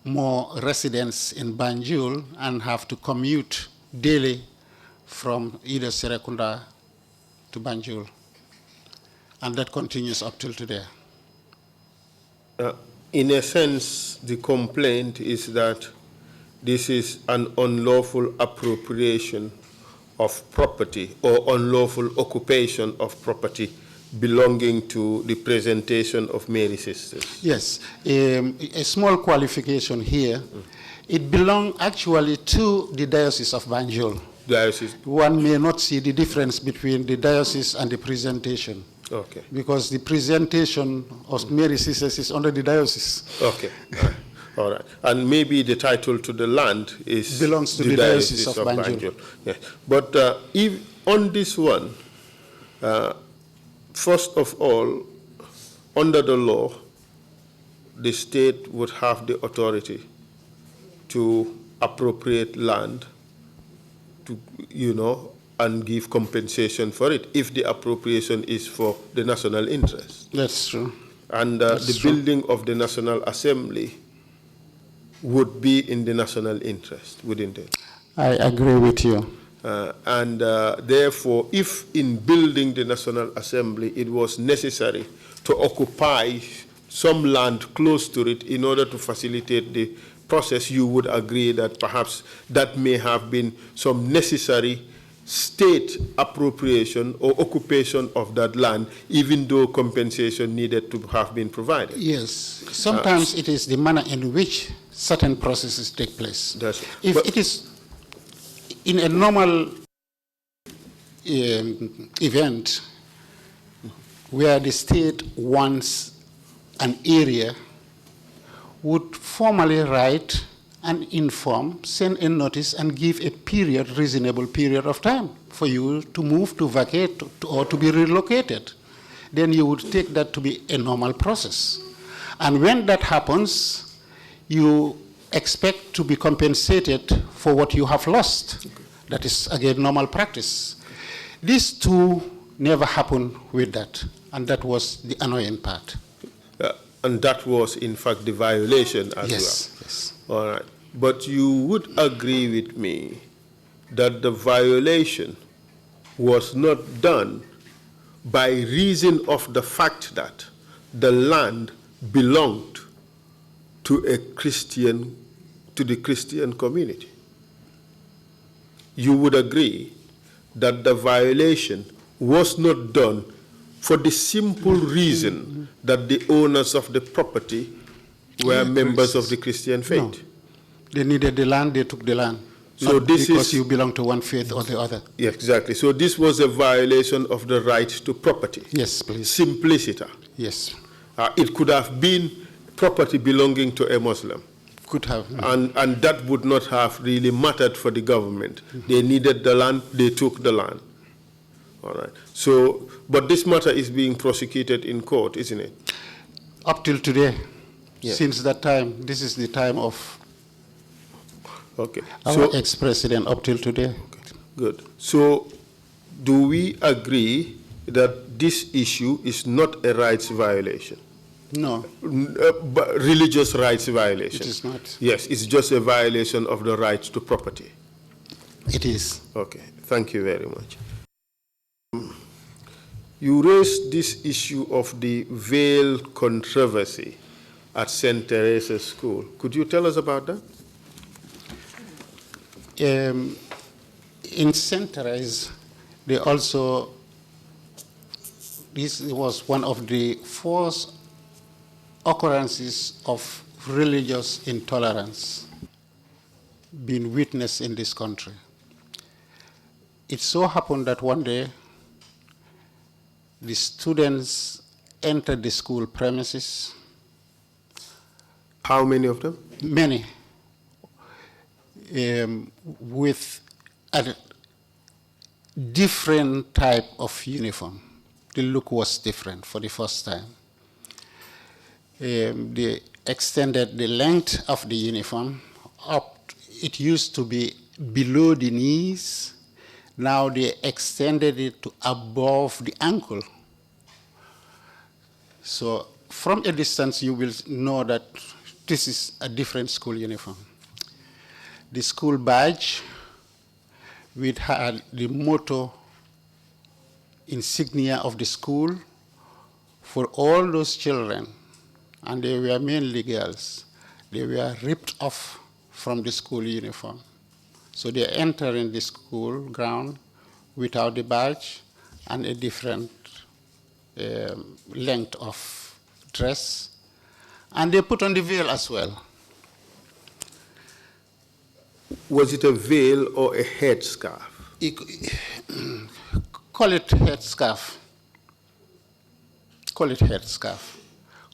more residents in Banjul and have to commute daily from either Serekunda to Banjul. And that continues up till today. In a sense, the complaint is that this is an unlawful appropriation of property or unlawful occupation of property belonging to the Presentation of Mary Sisters. Yes, a small qualification here. It belonged actually to the Diocese of Banjul. Diocese. One may not see the difference between the diocese and the presentation. Okay. Because the presentation of Mary Sisters is under the diocese. Okay. All right. And maybe the title to the land is Belongs to the Diocese of Banjul. Yes. But if on this one, first of all, under the law, the state would have the authority to appropriate land to, and give compensation for it if the appropriation is for the national interest. That's true. And the building of the National Assembly would be in the national interest, wouldn't it? I agree with you. Therefore, if in building the National Assembly it was necessary to occupy some land close to it in order to facilitate the process, you would agree that perhaps that may have been some necessary state appropriation or occupation of that land, even though compensation needed to have been provided. Yes. Sometimes it is the manner in which certain processes take place. If it is in a normal event where the state wants an area, would formally write and inform, send a notice, and give a reasonable period of time for you to move, to vacate, or to be relocated. Then you would take that to be a normal process. And when that happens, you expect to be compensated for what you have lost. That is, again, normal practice. These two never happened with that, and that was the annoying part. And that was, in fact, the violation as well. Yes. All right. But you would agree with me that the violation was not done by reason of the fact that the land belonged to the Christian community. You would agree that the violation was not done for the simple reason that the owners of the property were members of the Christian faith. No. They needed the land, they took the land. So this because you belong to one faith or the other. Yeah, exactly. So this was a violation of the right to property. Yes, please. Simpliciter. Yes. It could have been property belonging to a Muslim. Could have. And that would not have really mattered for the government. They needed the land, they took the land. All right. So, but this matter is being prosecuted in court, isn't it? Up till today. Yeah. Since that time, this is the time of our ex-president up till today. Okay. Good. So, do we agree that this issue is not a rights violation? No. Religious rights violation? It is not. Yes, it's just a violation of the right to property. It is. Okay. Thank you very much. You raised this issue of the veil controversy at Saine Trrc School. Could you tell us about that? In Saine Trrc, they also, this was one of the first occurrences of religious intolerance being witnessed in this country. It so happened that one day, the students entered the school premises. How many of them? Many. With a different type of uniform. The look was different for the first time. They extended the length of the uniform up. It used to be below the knees. Now they extended it to above the ankle. So from a distance, you will know that this is a different school uniform. The school badge, which had the motto insignia of the school, for all those children, and they were mainly girls, they were ripped off from the school uniform. So they enter in the school ground without the badge and a different length of dress. And they put on the veil as well. Was it a veil or a headscarf? Call it headscarf. Call it headscarf.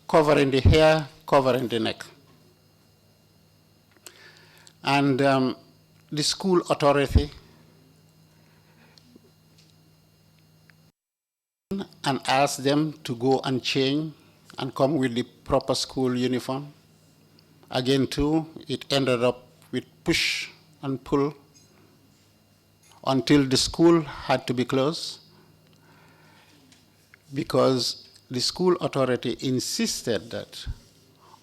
Covering the hair, covering the neck. And the school authority and asked them to go and change and come with the proper school uniform. Again, too, it ended up with push and pull until the school had to be closed because the school authority insisted that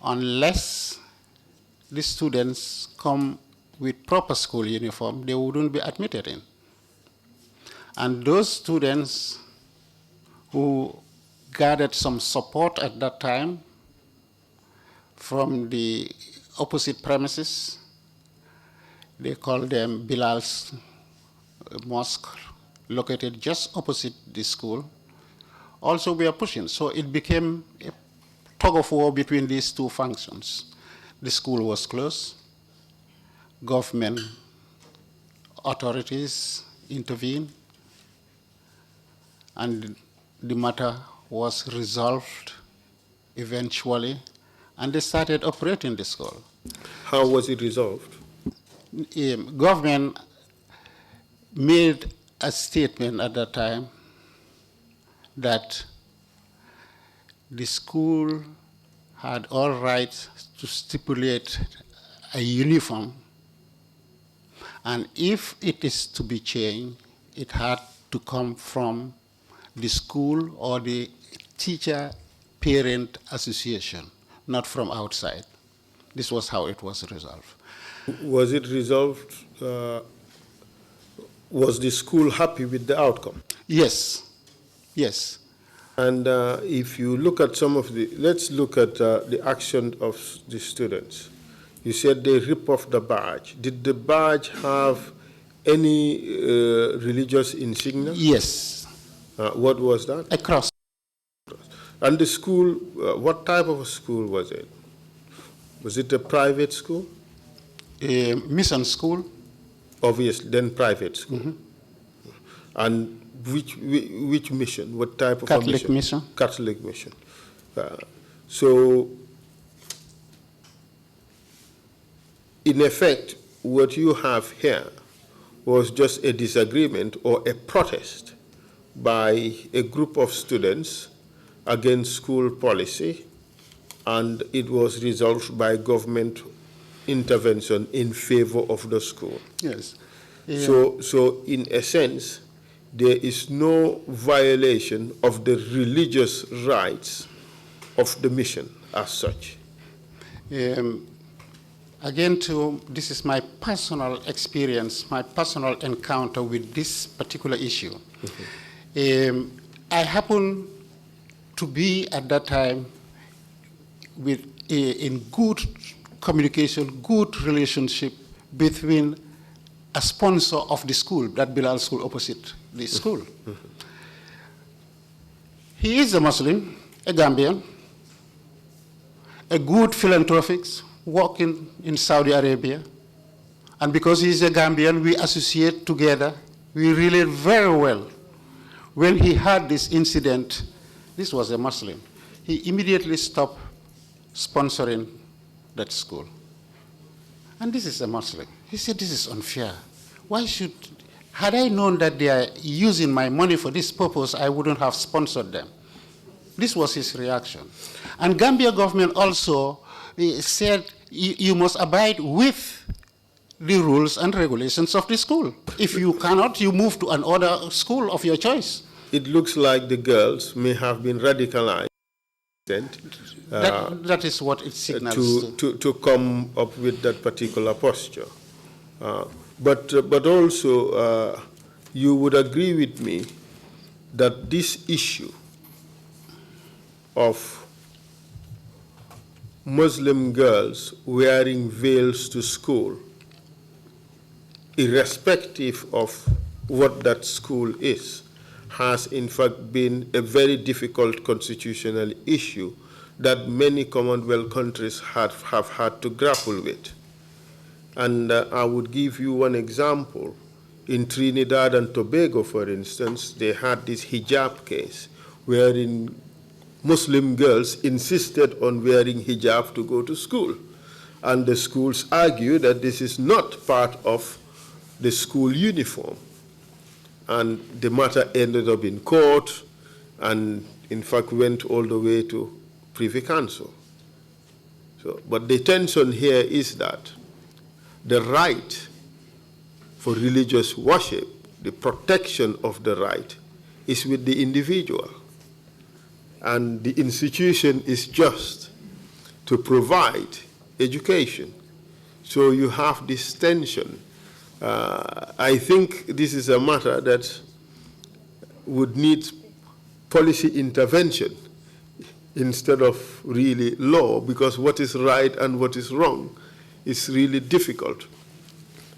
unless the students come with proper school uniform, they wouldn't be admitted in. And those students who gathered some support at that time from the opposite premises, they called them Bilal's mosque, located just opposite the school. Also, we are pushing. So it became a tug of war between these two functions. The school was closed. Government authorities intervened. And the matter was resolved eventually. And they started operating the school. How was it resolved? Government made a statement at that time that the school had all rights to stipulate a uniform, and if it is to be changed, it had to come from the school or the teacher-parent association, not from outside. This was how it was resolved. Was it resolved? Was the school happy with the outcome? Yes, yes. And if you look at some of the, let's look at the action of the students. You said they rip off the badge. Did the badge have any religious insignia? Yes. What was that? A cross. And the school, what type of a school was it? Was it a private school? A mission school. Obviously, then private school. Mm-hmm. And which mission? What type of Catholic a mission? mission. Catholic mission. So, in effect, what you have here was just a disagreement or a protest by a group of students against school policy, and it was resolved by government intervention in favor of the school. Yes. So in a sense, there is no violation of the religious rights of the mission as such. Again, this is my personal experience, my personal encounter with this particular issue. Mm-hmm. I happened to be at that time in good communication, good relationship between a sponsor of the school, that Bilal school opposite the school. Mm-hmm. He is a Muslim, a Gambian, a good philanthropist, working in Saudi Arabia. And because he's a Gambian, we associate together. We relate very well. When he had this incident, this was a Muslim, he immediately stopped sponsoring that school. And this is a Muslim. He said, this is unfair. Why should, had I known that they are using my money for this purpose, I wouldn't have sponsored them. This was his reaction. And Gambia government also said, you must abide with the rules and regulations of the school. If you cannot, you move to another school of your choice. It looks like the girls may have been radicalized. That is what it signals to come up with that particular posture. But also, you would agree with me that this issue of Muslim girls wearing veils to school, irrespective of what that school is, has in fact been a very difficult constitutional issue that many Commonwealth countries have had to grapple with. And I would give you one example. In Trinidad and Tobago, for instance, they had this hijab case wherein Muslim girls insisted on wearing hijab to go to school. And the schools argue that this is not part of the school uniform. And the matter ended up in court and, in fact, went all the way to Privy Council. So, but the tension here is that the right for religious worship, the protection of the right, is with the individual. And the institution is just to provide education. So you have this tension. I think this is a matter that would need policy intervention instead of really law, because what is right and what is wrong is really difficult.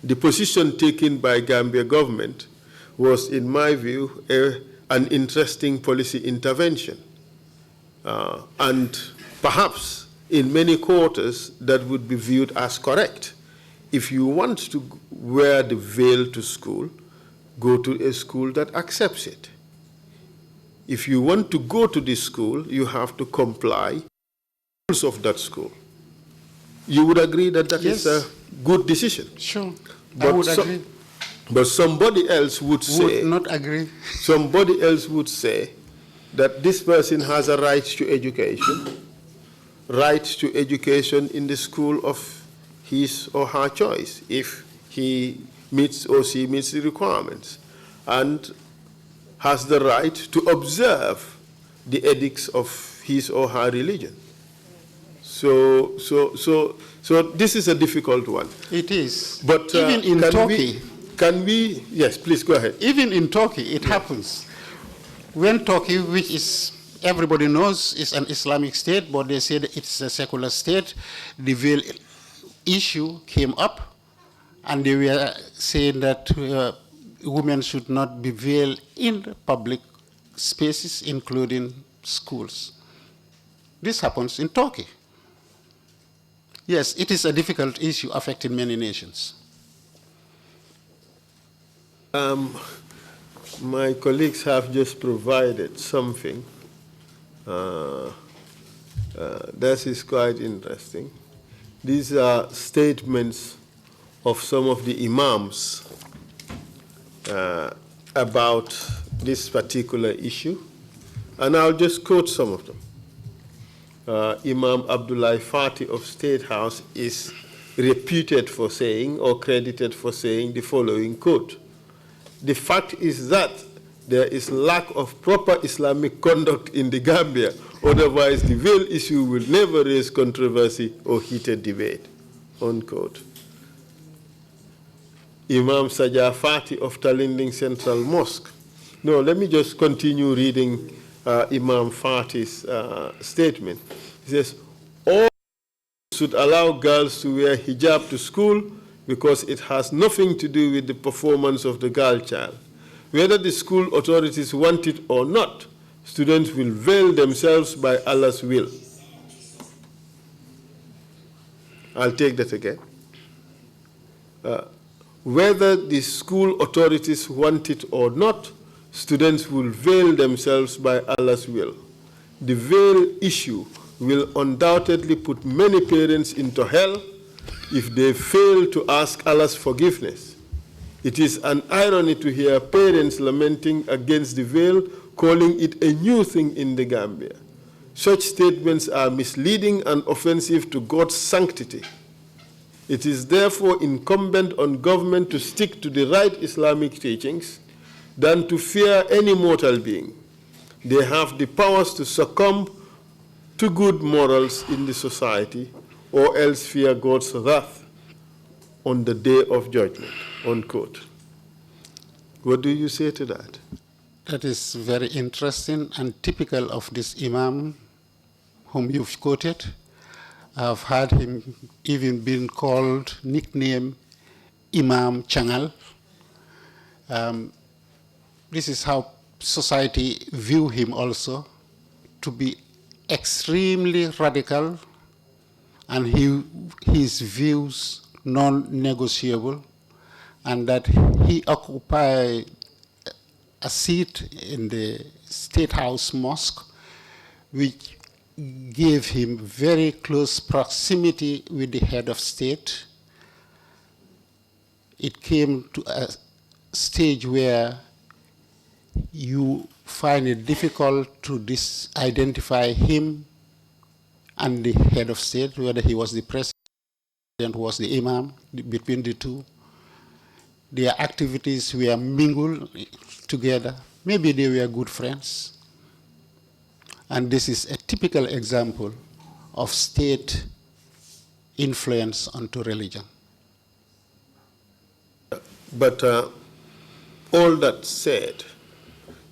The position taken by Gambia government was, in my view, an interesting policy intervention. And perhaps in many quarters that would be viewed as correct. If you want to wear the veil to school, go to a school that accepts it. If you want to go to this school, you have to comply with the rules of that school. You would agree that that Yes. is a good decision? Sure, I But would agree. But somebody else would say, Would not agree. somebody else would say that this person has a right to education in the school of his or her choice, if he meets or she meets the requirements, and has the right to observe the edicts of his or her religion. So this is a difficult one. It is. But even in Turkey, yes, please go ahead. even in Turkey, it happens. When Turkey, which is everybody knows is an Islamic state, but they say that it's a secular state, the veil issue came up, and they were saying that women should not be veiled in public spaces, including schools. This happens in Turkey. Yes, it is a difficult issue affecting many nations. My colleagues have just provided something. That is quite interesting. These are statements of some of the imams about this particular issue, and I'll just quote some of them. Imam Abdullah Fati of State House is reputed for saying, or credited for saying, the following quote: "The fact is that there is lack of proper Islamic conduct in the Gambia, otherwise the veil issue will never raise controversy or heated debate," unquote. Imam Sajah Fati of Talinding Central Mosque. No, let me just continue reading Imam Fati's statement. He says, "All should allow girls to wear hijab to school because it has nothing to do with the performance of the girl child. Whether the school authorities want it or not, students will veil themselves by Allah's will." I'll take that again. Whether the school authorities want it or not, students will veil themselves by Allah's will. The veil issue will undoubtedly put many parents into hell if they fail to ask Allah's forgiveness. It is an irony to hear parents lamenting against the veil, calling it a new thing in the Gambia. Such statements are misleading and offensive to God's sanctity. It is therefore incumbent on government to stick to the right Islamic teachings than to fear any mortal being. They have the powers to succumb to good morals in the society, or else fear God's wrath on the day of judgment, unquote. What do you say to that? That is very interesting and typical of this Imam whom you've quoted. I've heard him even being called, nickname Imam Changal. This is how society view him also, to be extremely radical, and his views non-negotiable, and that he occupied a seat in the State House Mosque, which gave him very close proximity with the head of state. It came to a stage where you find it difficult to identify him and the head of state, whether he was the president, was the imam, between the two. Their activities were mingled together. Maybe they were good friends. And this is a typical example of state influence onto religion. But all that said,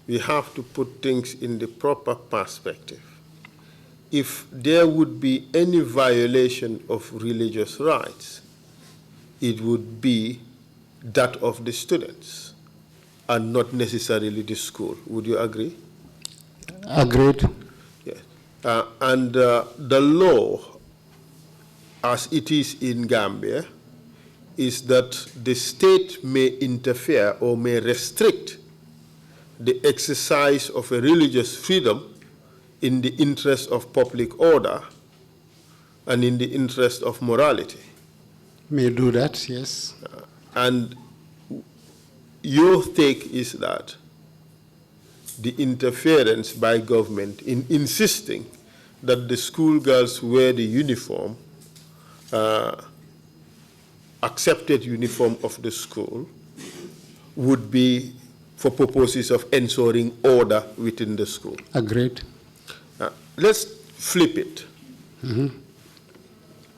we have to put things in the proper perspective. If there would be any violation of religious rights, it would be that of the students and not necessarily the school. Would you agree? Agreed. Yes. And the law, as it is in Gambia, is that the state may interfere or may restrict the exercise of a religious freedom in the interest of public order and in the interest of morality. May do that, yes. And your take is that the interference by government in insisting that the schoolgirls wear the uniform, accepted uniform of the school, would be for purposes of ensuring order within the school. Agreed. Let's flip it. Mm-hmm.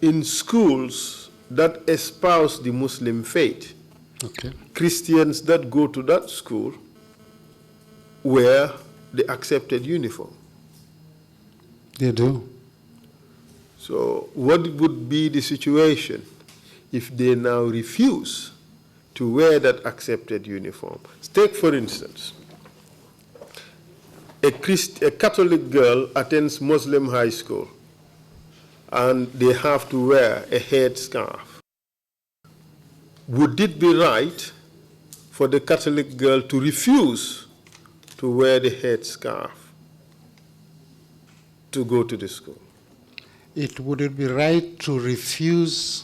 In schools that espouse the Muslim faith, okay, Christians that go to that school wear the accepted uniform. They do. So what would be the situation if they now refuse to wear that accepted uniform? Take, for instance, a Catholic girl attends Muslim high school and they have to wear a headscarf. Would it be right for the Catholic girl to refuse to wear the headscarf to go to the school? Would it be right to refuse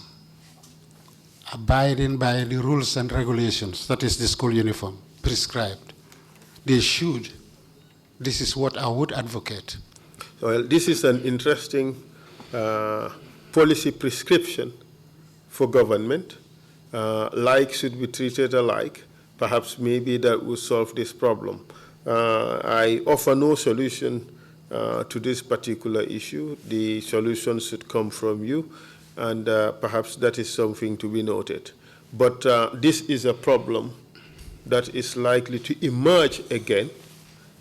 abiding by the rules and regulations, that is the school uniform, prescribed? They should. This is what I would advocate. Well, this is an interesting policy prescription for government. Like should be treated alike. Perhaps maybe that will solve this problem. I offer no solution to this particular issue. The solution should come from you, and perhaps that is something to be noted. But this is a problem that is likely to emerge again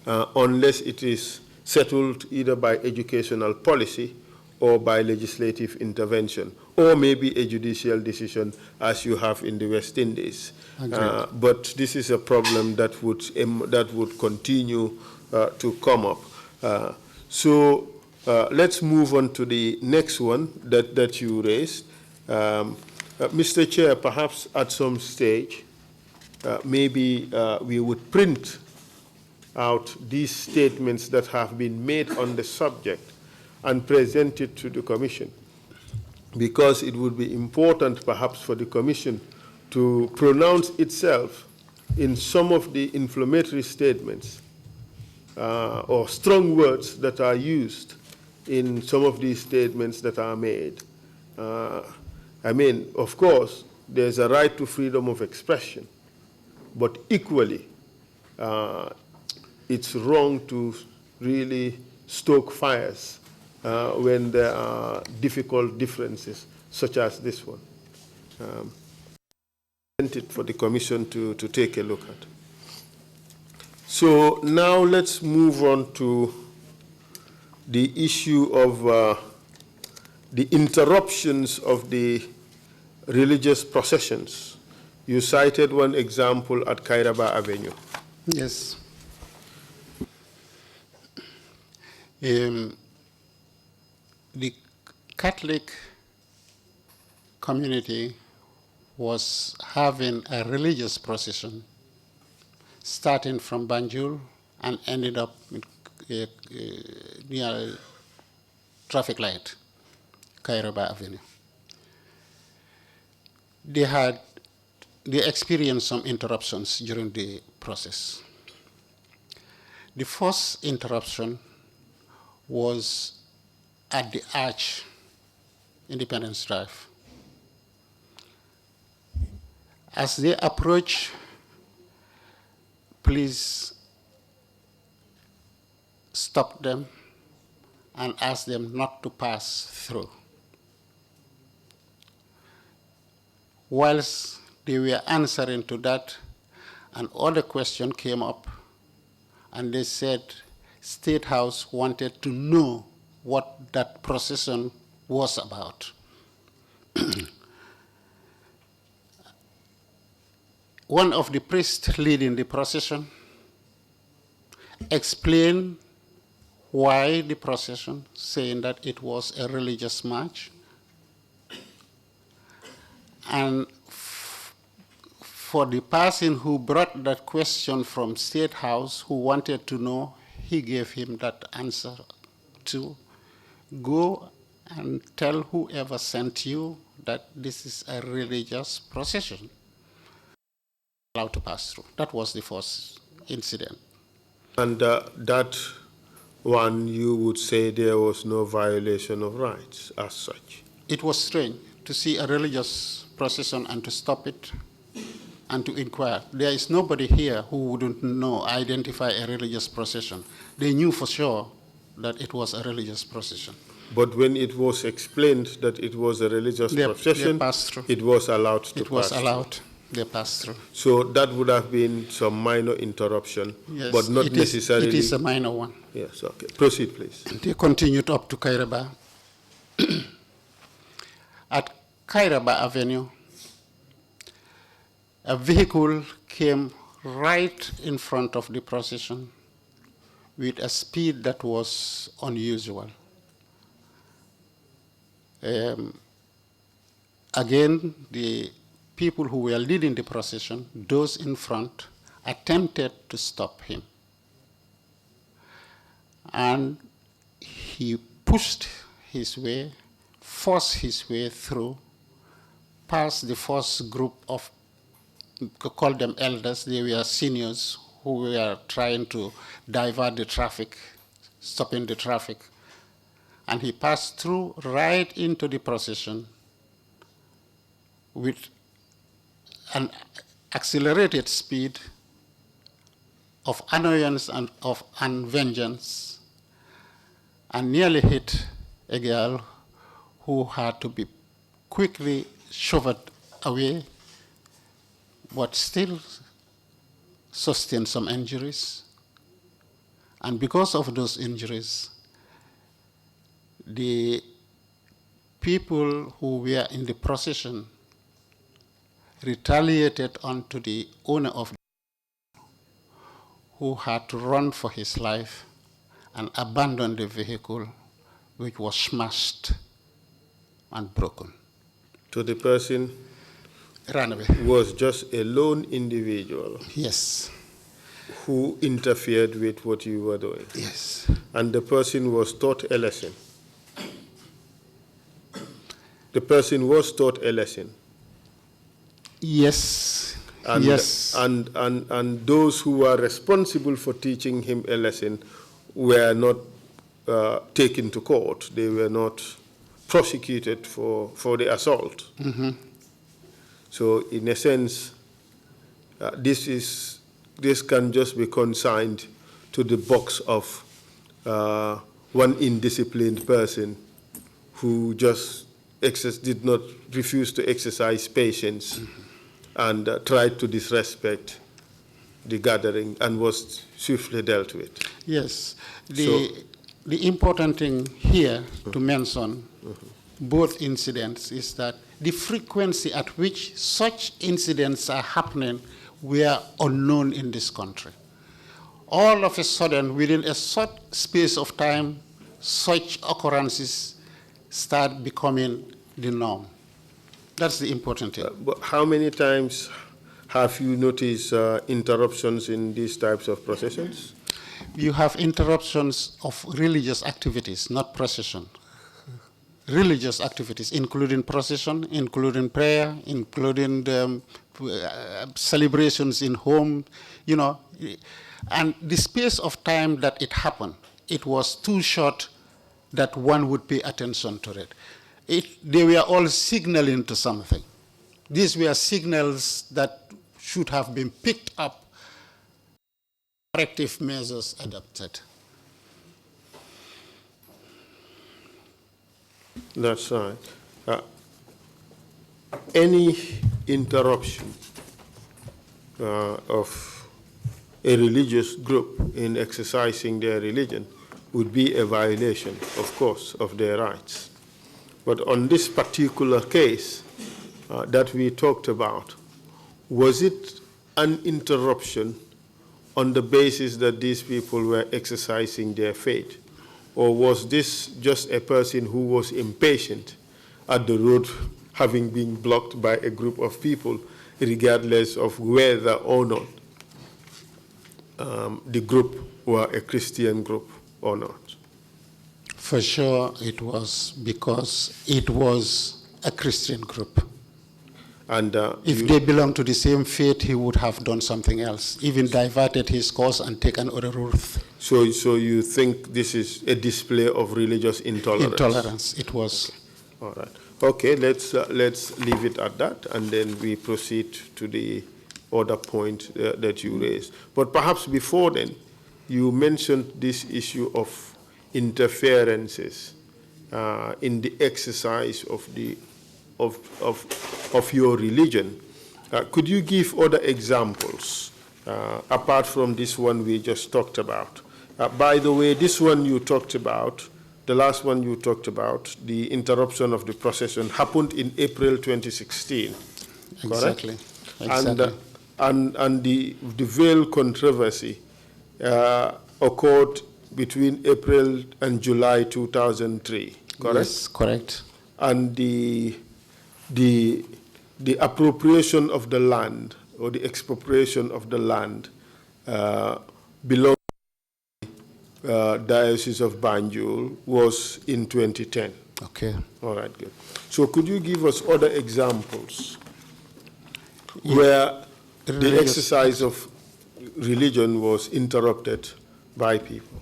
unless it is settled either by educational policy or by legislative intervention, or maybe a judicial decision as you have in the West Indies. But this is a problem that would continue to come up. So let's move on to the next one that you raised. Mr. Chair, perhaps at some stage, maybe we would print out these statements that have been made on the subject and present it to the Commission, because it would be important perhaps for the Commission to pronounce itself in some of the inflammatory statements or strong words that are used in some of these statements that are made. I mean, of course, there's a right to freedom of expression, but equally, it's wrong to really stoke fires when there are difficult differences, such as this one. It for the Commission to take a look at. So now let's move on to the issue of the interruptions of the religious processions. You cited one example at Kairaba Avenue. Yes. The Catholic community was having a religious procession starting from Banjul and ended up near traffic light, Kairaba Avenue. They experienced some interruptions during the process. The first interruption was at the Arch, Independence Drive. As they approached, police stopped them and asked them not to pass through. Whilst they were answering to that, another question came up, and they said State House wanted to know what that procession was about. One of the priests leading the procession explained why the procession, saying that it was a religious march. And for the person who brought that question from State House, who wanted to know, he gave him that answer to go and tell whoever sent you that this is a religious procession. Allowed to pass through. That was the first incident. And that one, you would say there was no violation of rights as such? It was strange to see a religious procession and to stop it and to inquire. There is nobody here who wouldn't identify a religious procession. They knew for sure that it was a religious procession. But when it was explained that it was a religious procession, they passed through. It was allowed to pass. It was allowed. They passed through. So that would have been some minor interruption, yes, but not necessarily. It is a minor one. Yes, okay. Proceed, please. They continued up to Kairaba. At Kairaba Avenue, a vehicle came right in front of the procession with a speed that was unusual. Again, the people who were leading the procession, those in front, attempted to stop him. And he pushed his way, forced his way through, past the first group of, call them elders, they were seniors who were trying to divert the traffic, stopping the traffic. And he passed through right into the procession with an accelerated speed of annoyance and vengeance, and nearly hit a girl who had to be quickly shoved away, but still sustained some injuries. And because of those injuries, the people who were in the procession retaliated onto the owner of the who had to run for his life and abandon the vehicle, which was smashed and broken. So the person ran away. Was just a lone individual? Yes. Who interfered with what you were doing? Yes. And the person was taught a lesson? The person was taught a lesson? Yes. And, yes. And those who were responsible for teaching him a lesson were not taken to court. They were not prosecuted for the assault. Mm-hmm. So in a sense, this can just be consigned to the box of one indisciplined person who just did not refuse to exercise patience. Mm-hmm. And tried to disrespect the gathering and was swiftly dealt with. Yes. The important thing here to mention both incidents is that the frequency at which such incidents are happening were unknown in this country. All of a sudden, within a short space of time, such occurrences start becoming the norm. That's the important thing. But how many times have you noticed interruptions in these types of processions? You have interruptions of religious activities, not procession. religious activities, including procession, including prayer, including the, celebrations in home, you know. And the space of time that it happened, it was too short that one would pay attention to it. They were all signaling to something. These were signals that should have been picked up, corrective measures adopted. That's right. Any interruption of a religious group in exercising their religion would be a violation, of course, of their rights. But on this particular case that we talked about, was it an interruption on the basis that these people were exercising their faith? Or was this just a person who was impatient at the road having been blocked by a group of people, regardless of whether or not the group were a Christian group or not? For sure, it was because it was a Christian group. And if they belonged to the same faith, he would have done something else, even diverted his course and taken other route. So you think this is a display of religious intolerance? Intolerance, it was. Okay. All right. Okay, let's leave it at that, and then we proceed to the other point that you raised. But perhaps before then, you mentioned this issue of interferences in the exercise of your religion. Could you give other examples apart from this one we just talked about? By the way, this one you talked about, the last one you talked about, the interruption of the procession, happened in April 2016. Exactly. Correct? Exactly. And the veil controversy occurred between April and July 2003. Correct? Yes, correct. And the appropriation of the land, or the expropriation of the land, belonging to the Diocese of Banjul was in 2010. Okay. All right, good. So could you give us other examples where the exercise of religion was interrupted by people?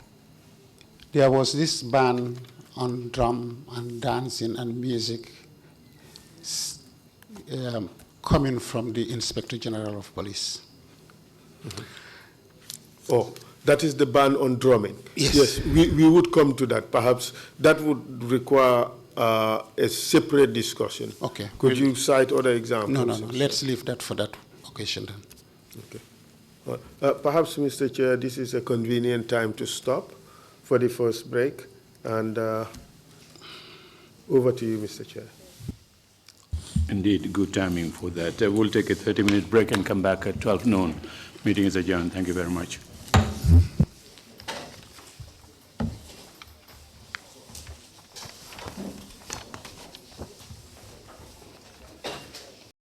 There was this ban on drum and dancing and music coming from the Inspector General of Police. Mm-hmm. Oh, that is the ban on drumming. Yes. Yes, we would come to that. Perhaps that would require a separate discussion. Okay. Could you cite other examples? No. Let's leave that for that occasion then. Okay. Perhaps, Mr. Chair, this is a convenient time to stop for the first break. And over to you, Mr. Chair. Indeed, good timing for that. We'll take a 30-minute break and come back at 12 noon. Meeting is adjourned. Thank you very much.